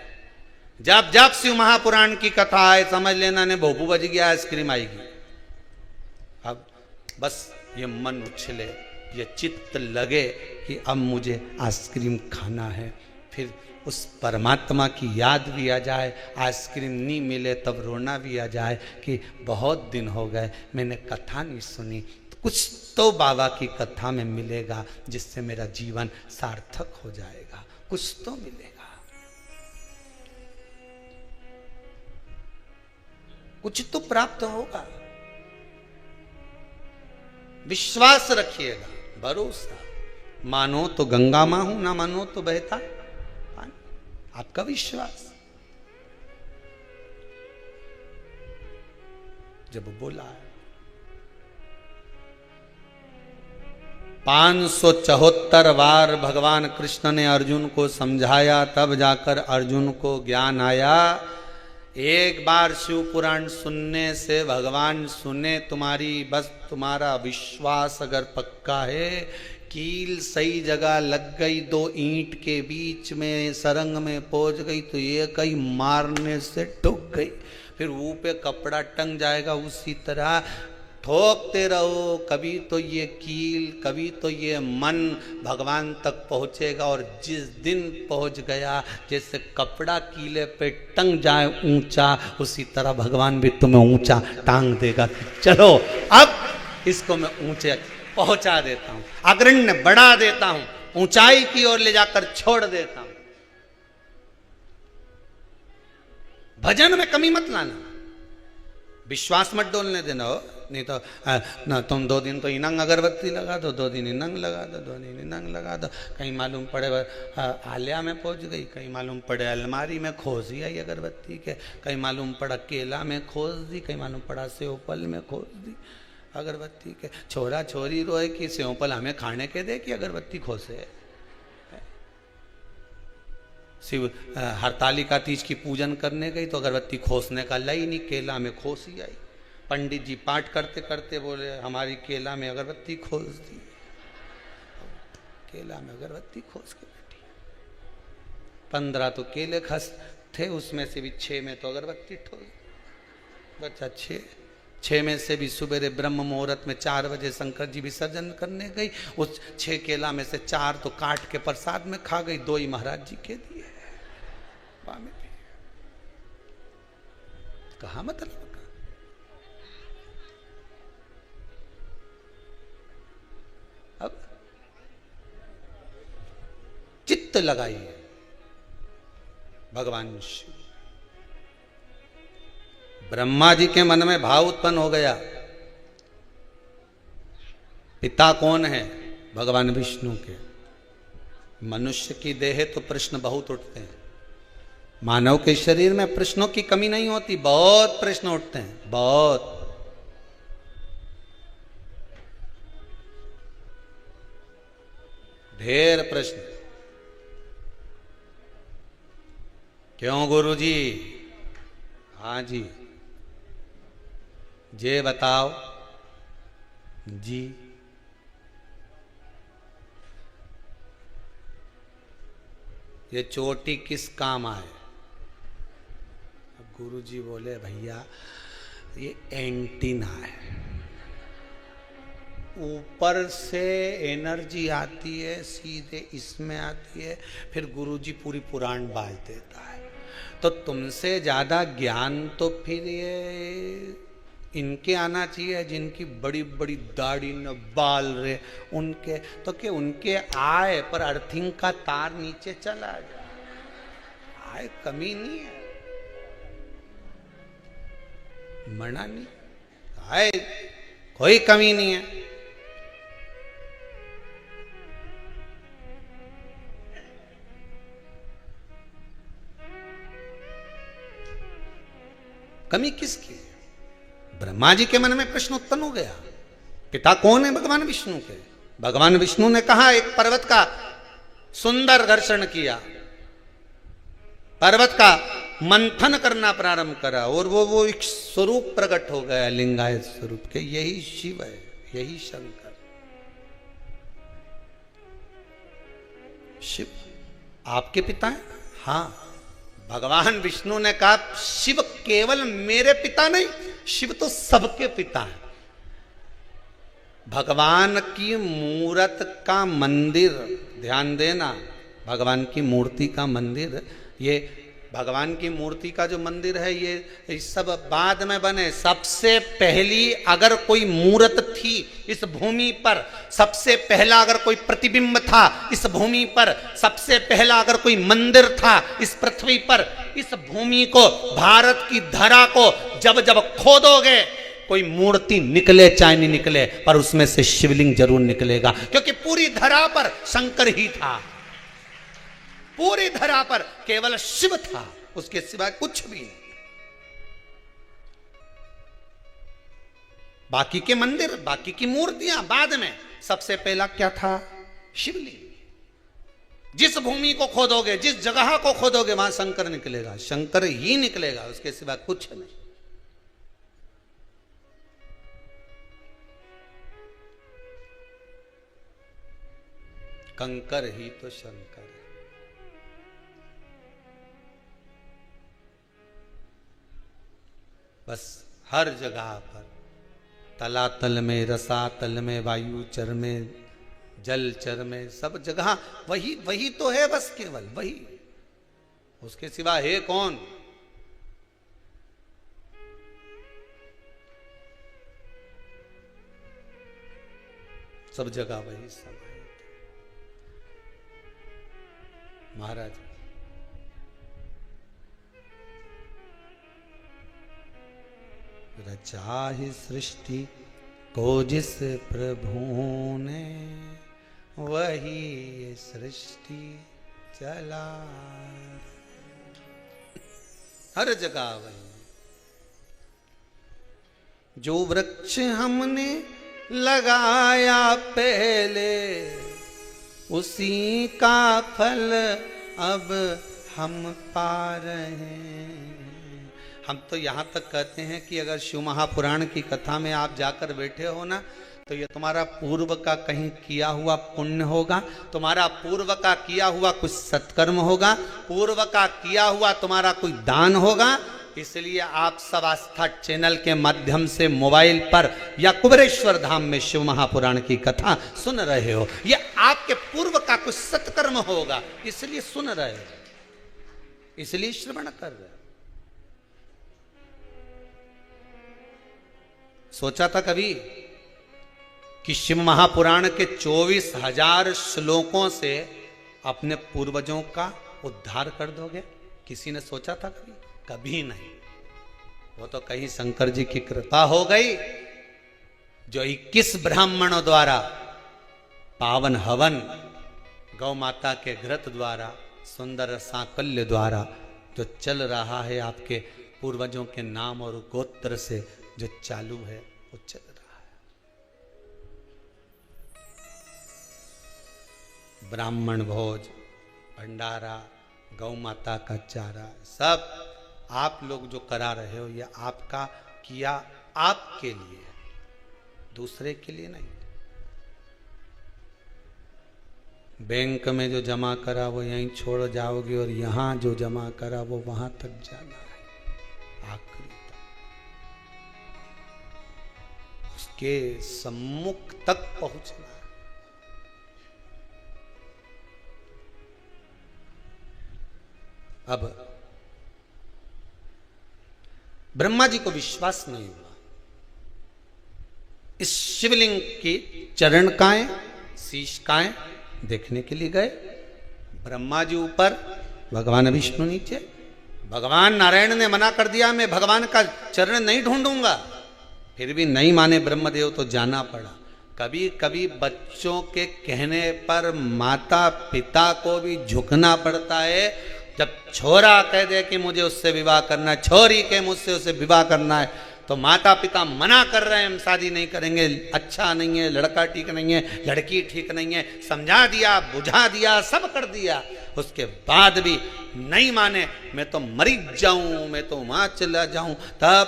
जब जब शिव महापुराण की कथा है, समझ लेना ने भोपू बज गया, आइसक्रीम आएगी। अब बस ये मन उछले, ये चित्त लगे कि अब मुझे आइसक्रीम खाना है, फिर उस परमात्मा की याद भी आ जाए। आइसक्रीम नहीं मिले तब रोना भी आ जाए कि बहुत दिन हो गए मैंने कथा नहीं सुनी, कुछ तो बाबा की कथा में मिलेगा जिससे मेरा जीवन सार्थक हो जाएगा, कुछ तो मिलेगा, कुछ तो प्राप्त होगा। विश्वास रखिएगा, भरोसा। मानो तो गंगा मां हूं, ना मानो तो बहता पानी। आपका विश्वास जब बोला है 574 बार भगवान कृष्ण ने अर्जुन को समझाया, तब जाकर अर्जुन को ज्ञान आया। एक बार शिव पुराण सुनने से भगवान सुने तुम्हारी, बस तुम्हारा विश्वास अगर पक्का है, कील सही जगह लग गई, 2 ईंट के बीच में सरंग में पहुंच गई तो ये कहीं मारने से टूट गई, फिर ऊपर कपड़ा टंग जाएगा। उसी तरह ठोकते रहो, कभी तो ये कील, कभी तो ये मन भगवान तक पहुंचेगा। और जिस दिन पहुंच गया, जैसे कपड़ा कीले पे टंग जाए ऊंचा, उसी तरह भगवान भी तुम्हें ऊंचा टांग देगा। चलो अब इसको मैं ऊंचे पहुंचा देता हूं, अग्रण्य बढ़ा देता हूं, ऊंचाई की ओर ले जाकर छोड़ देता हूं। भजन में कमी मत लाना, विश्वास मत डोलने देना हो। नहीं तो ना तुम 2 दिन तो इनंग अगरबत्ती लगा दो, 2 दिन इनंग लगा दो, 2 दिन इनंग लगा दो, कहीं मालूम पड़े आलिया में पहुंच गई, कहीं मालूम पड़े अलमारी में खोज ही आई अगरबत्ती के, कहीं मालूम पड़ा केला में खोज दी, कहीं मालूम पड़ा सेवपल में खोज दी अगरबत्ती के। छोरा छोरी रोए कि सेवपल हमें खाने के दे कि अगरबत्ती खोसे। शिव हरतालिका तीज की पूजन करने गई तो अगरबत्ती खोसने का लाई नहीं, केला में खोस ही आई। पंडित जी पाठ करते करते बोले हमारी केला में अगरबत्ती खोस दी, केला में अगरबत्ती खोस के बैठी। 15 तो केले खस थे, उसमें से भी 6 में तो अगरबत्ती ठोस। बच्चा 6 में से भी सुबेरे ब्रह्म मुहूर्त में 4 बजे शंकर जी विसर्जन करने गई। उस 6 केला में से 4 तो काट के प्रसाद में खा गई, 2 ही महाराज जी के दिए। कहा मतलब अब चित्त लगाइए भगवान शिव। ब्रह्मा जी के मन में भाव उत्पन्न हो गया, पिता कौन है? भगवान विष्णु के। मनुष्य की देह तो प्रश्न बहुत उठते हैं, मानव के शरीर में प्रश्नों की कमी नहीं होती, बहुत प्रश्न उठते हैं, बहुत। ढेर प्रश्न। क्यों गुरुजी? हाँ जी, जे बताओ जी। ये चोटी किस काम आए? गुरुजी बोले भैया ये एंटीना है, ऊपर से एनर्जी आती है सीधे इसमें आती है, फिर गुरुजी पूरी पुराण बाज देता है। तो तुमसे ज्यादा ज्ञान तो फिर ये इनके आना चाहिए, जिनकी बड़ी बड़ी दाढ़ी न बाल रहे उनके। तो क्या उनके आए पर अर्थिंग का तार नीचे चला जाए, आए कमी नहीं है, मना नहीं, आए कोई कमी नहीं है। कमी किसकी? ब्रह्मा जी के मन में प्रश्न उत्पन्न हो गया, पिता कौन है? भगवान विष्णु के। भगवान विष्णु ने कहा, एक पर्वत का सुंदर घर्षण किया, पर्वत का मंथन करना प्रारंभ करा और वो एक स्वरूप प्रकट हो गया, लिंगायत स्वरूप के। यही शिव है, यही शंकर। शिव आपके पिता है? हाँ। भगवान विष्णु ने कहा शिव केवल मेरे पिता नहीं, शिव तो सबके पिता है। भगवान की मूर्त का मंदिर, ध्यान देना, भगवान की मूर्ति का मंदिर, ये भगवान की मूर्ति का जो मंदिर है ये सब बाद में बने। सबसे पहली अगर कोई मूर्त थी इस भूमि पर, सबसे पहला अगर कोई प्रतिबिंब था इस भूमि पर, सबसे पहला अगर कोई मंदिर था इस पृथ्वी पर, इस भूमि को, भारत की धरा को जब जब खोदोगे कोई मूर्ति निकले चाहे नहीं निकले, पर उसमें से शिवलिंग जरूर निकलेगा, क्योंकि पूरी धरा पर शंकर ही था। पूरी धरा पर केवल शिव था, उसके सिवाय कुछ भी नहीं। बाकी के मंदिर, बाकी की मूर्तियां बाद में, सबसे पहला क्या था? शिवलिंग। जिस भूमि को खोदोगे, जिस जगह को खोदोगे, वहां शंकर निकलेगा, शंकर ही निकलेगा, उसके सिवाय कुछ नहीं। कंकर ही तो शंकर है। बस हर जगह पर तलातल में, रसातल में, वायु चर में, जल चर में, सब जगह वही वही तो है, बस केवल वही, उसके सिवा है कौन? सब जगह वही समाहित महाराज। रचा ही सृष्टि को जिस प्रभु ने, वही सृष्टि चला, हर जगह वही। जो वृक्ष हमने लगाया पहले, उसी का फल अब हम पा रहे हैं। हम तो यहाँ तक कहते हैं कि अगर शिव महापुराण की कथा में आप जाकर बैठे हो ना, तो ये तुम्हारा पूर्व का कहीं किया हुआ पुण्य होगा, तुम्हारा पूर्व का किया हुआ कुछ सत्कर्म होगा, पूर्व का किया हुआ तुम्हारा कोई दान होगा। इसलिए आप सब आस्था चैनल के माध्यम से मोबाइल पर या कुबेरेश्वर धाम में शिव महापुराण की कथा सुन रहे हो, ये आपके पूर्व का कुछ सत्कर्म होगा, इसलिए सुन रहे हो, इसलिए श्रवण कर रहे हो। सोचा था कभी कि शिव महापुराण के 24,000 श्लोकों से अपने पूर्वजों का उद्धार कर दोगे? किसी ने सोचा था कभी? कभी नहीं। वो तो कहीं शंकर जी की कृपा हो गई, जो 21 ब्राह्मणों द्वारा पावन हवन, गौ माता के घृत द्वारा, सुंदर सांकल्य द्वारा जो चल रहा है, आपके पूर्वजों के नाम और गोत्र से जो चालू है, वो चल रहा है। ब्राह्मण भोज, भंडारा, गौ माता का चारा, सब आप लोग जो करा रहे हो, ये आपका किया आपके लिए, दूसरे के लिए नहीं। बैंक में जो जमा करा वो यहीं छोड़ जाओगे, और यहां जो जमा करा वो वहां तक जाना है, आखिरी तक, उसके सम्मुख तक पहुंचना है। अब ब्रह्मा जी को विश्वास नहीं हुआ, इस शिवलिंग की चरणकाएं, शीशकाएं देखने के लिए गए। ब्रह्मा जी ऊपर, भगवान विष्णु नीचे। भगवान नारायण ने मना कर दिया, मैं भगवान का चरण नहीं ढूंढूंगा, फिर भी नहीं माने ब्रह्मदेव, तो जाना पड़ा। कभी कभी बच्चों के कहने पर माता पिता को भी झुकना पड़ता है। जब छोरा कह दे कि मुझे उससे विवाह करना है, छोरी के मुझसे उसे विवाह करना है, तो माता पिता मना कर रहे हैं, हम शादी नहीं करेंगे, अच्छा नहीं है, लड़का ठीक नहीं है, लड़की ठीक नहीं है, समझा दिया, बुझा दिया, सब कर दिया, उसके बाद भी नहीं माने, मैं तो मरी जाऊं, मैं तो वहां चला जाऊं, तब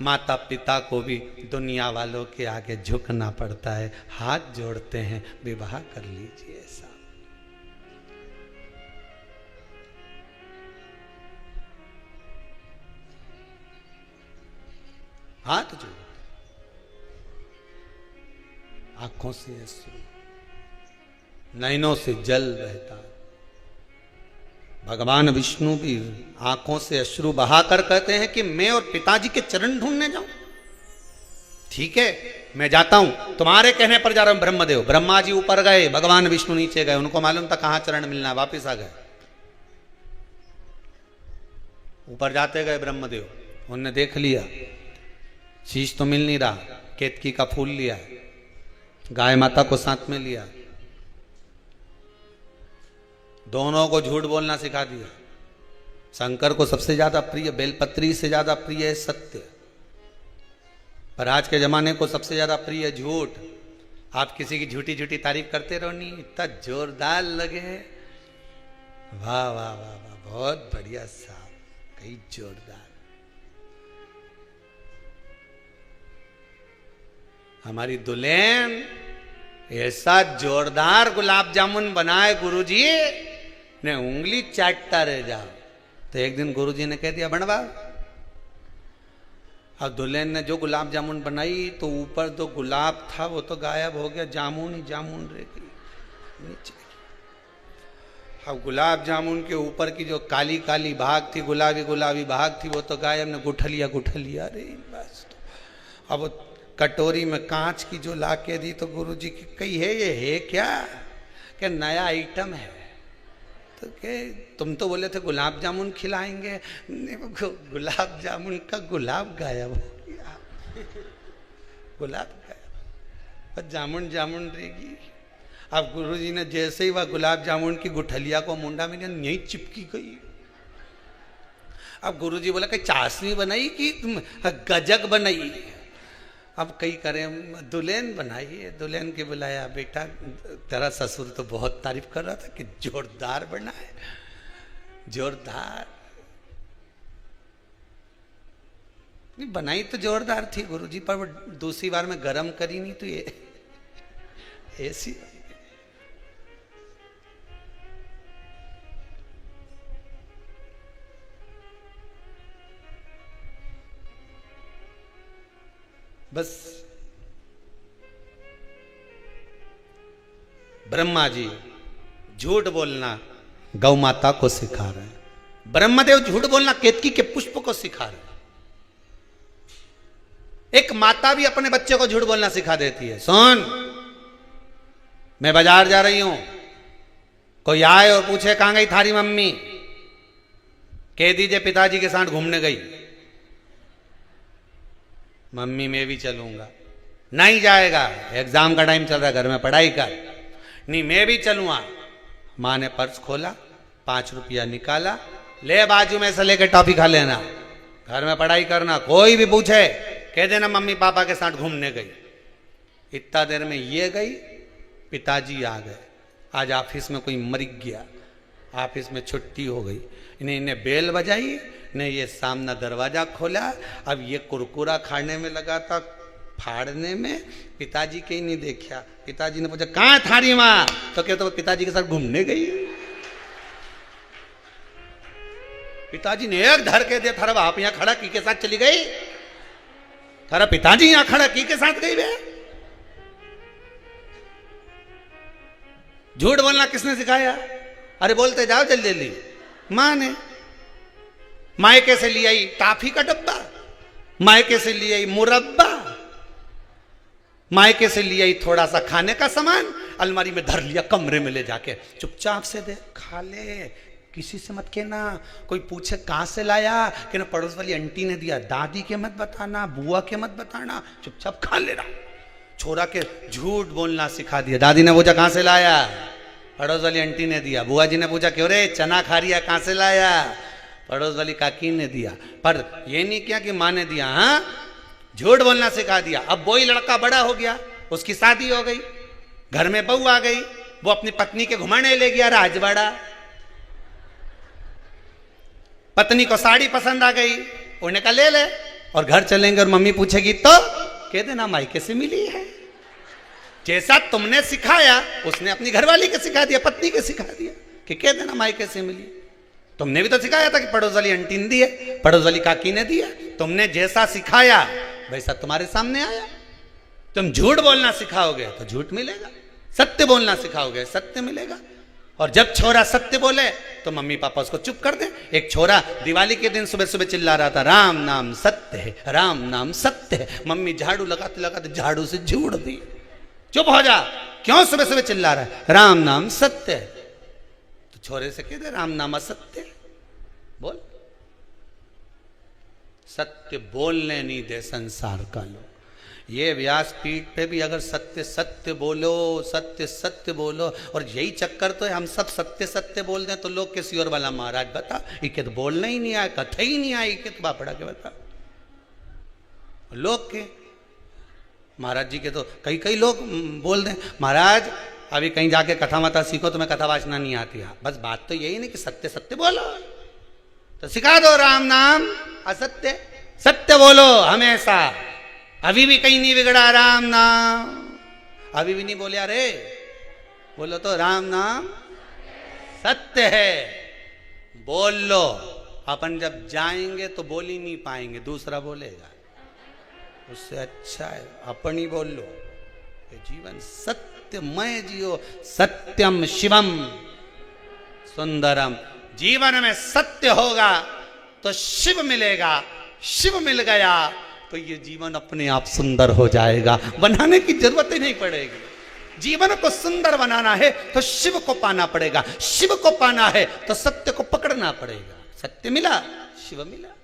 माता पिता को भी दुनिया वालों के आगे झुकना पड़ता है, हाथ जोड़ते हैं, विवाह कर लीजिए। ऐसा हाथ जोड़ते, आंखों से अश्रु, नैनों से जल बहता। भगवान विष्णु भी आंखों से अश्रु बहाकर कहते हैं कि मैं और पिताजी के चरण ढूंढने जाऊं। ठीक है, मैं जाता हूं, तुम्हारे कहने पर जा रहा हूं। ब्रह्मदेव, ब्रह्मा जी ऊपर गए, भगवान विष्णु नीचे गए, उनको मालूम था कहां चरण मिलना, वापिस आ गए। ऊपर जाते गए ब्रह्मदेव, उनने देख लिया शीश तो मिल नहीं रहा, केतकी का फूल लिया, गाय माता को साथ में लिया, दोनों को झूठ बोलना सिखा दिया। शंकर को सबसे ज्यादा प्रिय बेलपत्री से ज्यादा प्रिय है सत्य, पर आज के जमाने को सबसे ज्यादा प्रिय है झूठ। आप किसी की झूठी झूठी तारीफ करते रहो, नहीं इतना जोरदार लगे, वाह वाह वाह वाह, बहुत बढ़िया साहब, कई जोरदार। हमारी दुल्हन ऐसा जोरदार गुलाब जामुन बनाए गुरुजी ने, उंगली चाटता रह जाओ। तो एक दिन गुरुजी ने कह दिया, बनवा अब दुल्हन ने जो गुलाब जामुन बनाई तो ऊपर जो गुलाब था वो तो गायब हो गया, जामुन ही जामुन रह गई नीचे। अब गुलाब जामुन के ऊपर की जो काली काली भाग थी, गुलाबी गुलाबी भाग थी, वो तो गायब ने गुठलिया गुठलिया अरे बस। तो अब कटोरी में कांच की जो ला के दी तो गुरुजी की कही है ये है क्या, कि नया आइटम है। तो के तुम तो बोले थे गुलाब जामुन खिलाएंगे, गुलाब जामुन का गुलाब गायब हो गया, गुलाब गायब और जामुन जामुन रहेगी। अब गुरुजी ने जैसे ही वह गुलाब जामुन की गुठलिया को मुंडा में यही चिपकी गई। अब गुरुजी बोला कि चाशनी बनाई कि गजक बनाई। अब कई करें दुल्हन बनाई है, दुल्हन के बुलाया, बेटा तेरा ससुर तो बहुत तारीफ कर रहा था कि जोरदार बना है, जोरदार। नहीं बनाई तो जोरदार थी गुरुजी, पर वो दूसरी बार में गरम करी नहीं तो ये ऐसी। बस ब्रह्मा जी झूठ बोलना गौ माता को सिखा रहे हैं। ब्रह्मदेव झूठ बोलना केतकी के पुष्प को सिखा रहे हैं। एक माता भी अपने बच्चे को झूठ बोलना सिखा देती है। सुन, मैं बाजार जा रही हूं, कोई आए और पूछे कहां गई थारी मम्मी, कह दीजिए पिताजी के साथ घूमने गई। मम्मी मैं भी चलूंगा, नहीं जाएगा, एग्जाम का टाइम चल रहा है, घर में पढ़ाई कर। नहीं मैं भी चलूंगा। माँ ने पर्स खोला, 5 रुपया निकाला, ले बाजू में से लेके टॉफी खा लेना, घर में पढ़ाई करना, कोई भी पूछे कह देना मम्मी पापा के साथ घूमने गई। इतना देर में ये गई, पिताजी आ गए। आज ऑफिस में कोई मर गया, ऑफिस में छुट्टी हो गई। इन्हें बेल बजाई ने, ये सामना दरवाजा खोला। अब ये कुरकुरा खाने में लगा था, फाड़ने में, पिताजी के ही नहीं देखा। पिताजी ने पूछा कहाँ थारी माँ, तो कहते पिताजी के साथ घूमने गई। पिताजी ने एक धर के दिया, थारा बाप यहाँ खड़ा की के साथ चली गई, थारा पिताजी यहाँ खड़ा की के साथ गई। वे झूठ बोलना किसने सिखाया? अरे बोलते जाओ जल्दी जल्दी। माँ ने। मायके से ले आई टाफी का डब्बा, मायके से ले आई मुरब्बा, मायके से ले आई थोड़ा सा खाने का सामान, अलमारी में धर लिया, कमरे में ले जाके चुपचाप से दे, खा ले, किसी से मत कहना। कोई पूछे कहां से लाया, कहना पड़ोस वाली आंटी ने दिया, दादी के मत बताना, बुआ के मत बताना, चुपचाप खा लेना। छोरा के झूठ बोलना सिखा दिया। दादी ने पूछा कहां से लाया, पड़ोस वाली आंटी ने दिया। बुआ जी ने पूछा क्यों रे चना खा रही है, कहां से लाया, पड़ोस वाली काकी ने दिया। पर ये नहीं किया कि माँ ने दिया। हाँ, झूठ बोलना सिखा दिया। अब वही लड़का बड़ा हो गया, उसकी शादी हो गई, घर में बहू आ गई, वो अपनी पत्नी के घुमाने ले गया राजवाड़ा। पत्नी को साड़ी पसंद आ गई, उन्होंने कहा ले ले, और घर चलेंगे और मम्मी पूछेगी तो कह देना मायके से मिली है। जैसा तुमने सिखाया उसने अपनी घरवाली के सिखा दिया, पत्नी के सिखा दिया कि कह देना मायके से मिली। तुमने भी तो सिखाया था कि पड़ोस वाली आंटी ने दिया, पड़ोस वाली काकी ने दिया। तुमने जैसा सिखाया वैसा तुम्हारे सामने आया। तुम झूठ बोलना सिखाओगे तो झूठ मिलेगा, सत्य बोलना सिखाओगे सत्य मिलेगा। और जब छोरा सत्य बोले तो मम्मी पापा उसको चुप कर दे। एक छोरा दिवाली के दिन सुबह सुबह चिल्ला रहा था राम नाम सत्य है, राम नाम सत्य है। मम्मी झाड़ू लगाते लगाते झाड़ू से झूड़ दी, चुप हो जा, क्यों सुबह सुबह चिल्ला रहा है, राम नाम सत्य है। तो छोरे से कह दे राम नाम असत्य है, बोल। सत्य बोलने नहीं दे संसार का लोग। ये व्यासपीठ पे भी अगर सत्य सत्य बोलो, सत्य सत्य बोलो, और यही चक्कर तो है, हम सब सत्य सत्य बोल दें तो लोग किसी और वाला महाराज बता इके तो बोलना ही नहीं आया, कथा ही नहीं आई, के तो बापड़ा के बता। लोग के महाराज जी के तो कई कई लोग बोल दें महाराज अभी कहीं जाके कथा मता सीखो, तुम्हें कथा वाचना नहीं आती है। बस बात तो यही नहीं कि सत्य सत्य बोलो, तो सिखा दो राम नाम असत्य, सत्य बोलो हमेशा। अभी भी कहीं नहीं बिगड़ा राम नाम, अभी भी नहीं बोले अरे, बोलो तो राम नाम सत्य है, बोल लो। अपन जब जाएंगे तो बोल ही नहीं पाएंगे, दूसरा बोलेगा। उससे अच्छा है अपन ही बोल लो कि जीवन सत्यमय जियो, सत्यम शिवम सुंदरम। जीवन में सत्य होगा तो शिव मिलेगा, शिव मिल गया तो ये जीवन अपने आप सुंदर हो जाएगा, बनाने की जरूरत ही नहीं पड़ेगी। जीवन को सुंदर बनाना है तो शिव को पाना पड़ेगा, शिव को पाना है तो सत्य को पकड़ना पड़ेगा। सत्य मिला, शिव मिला।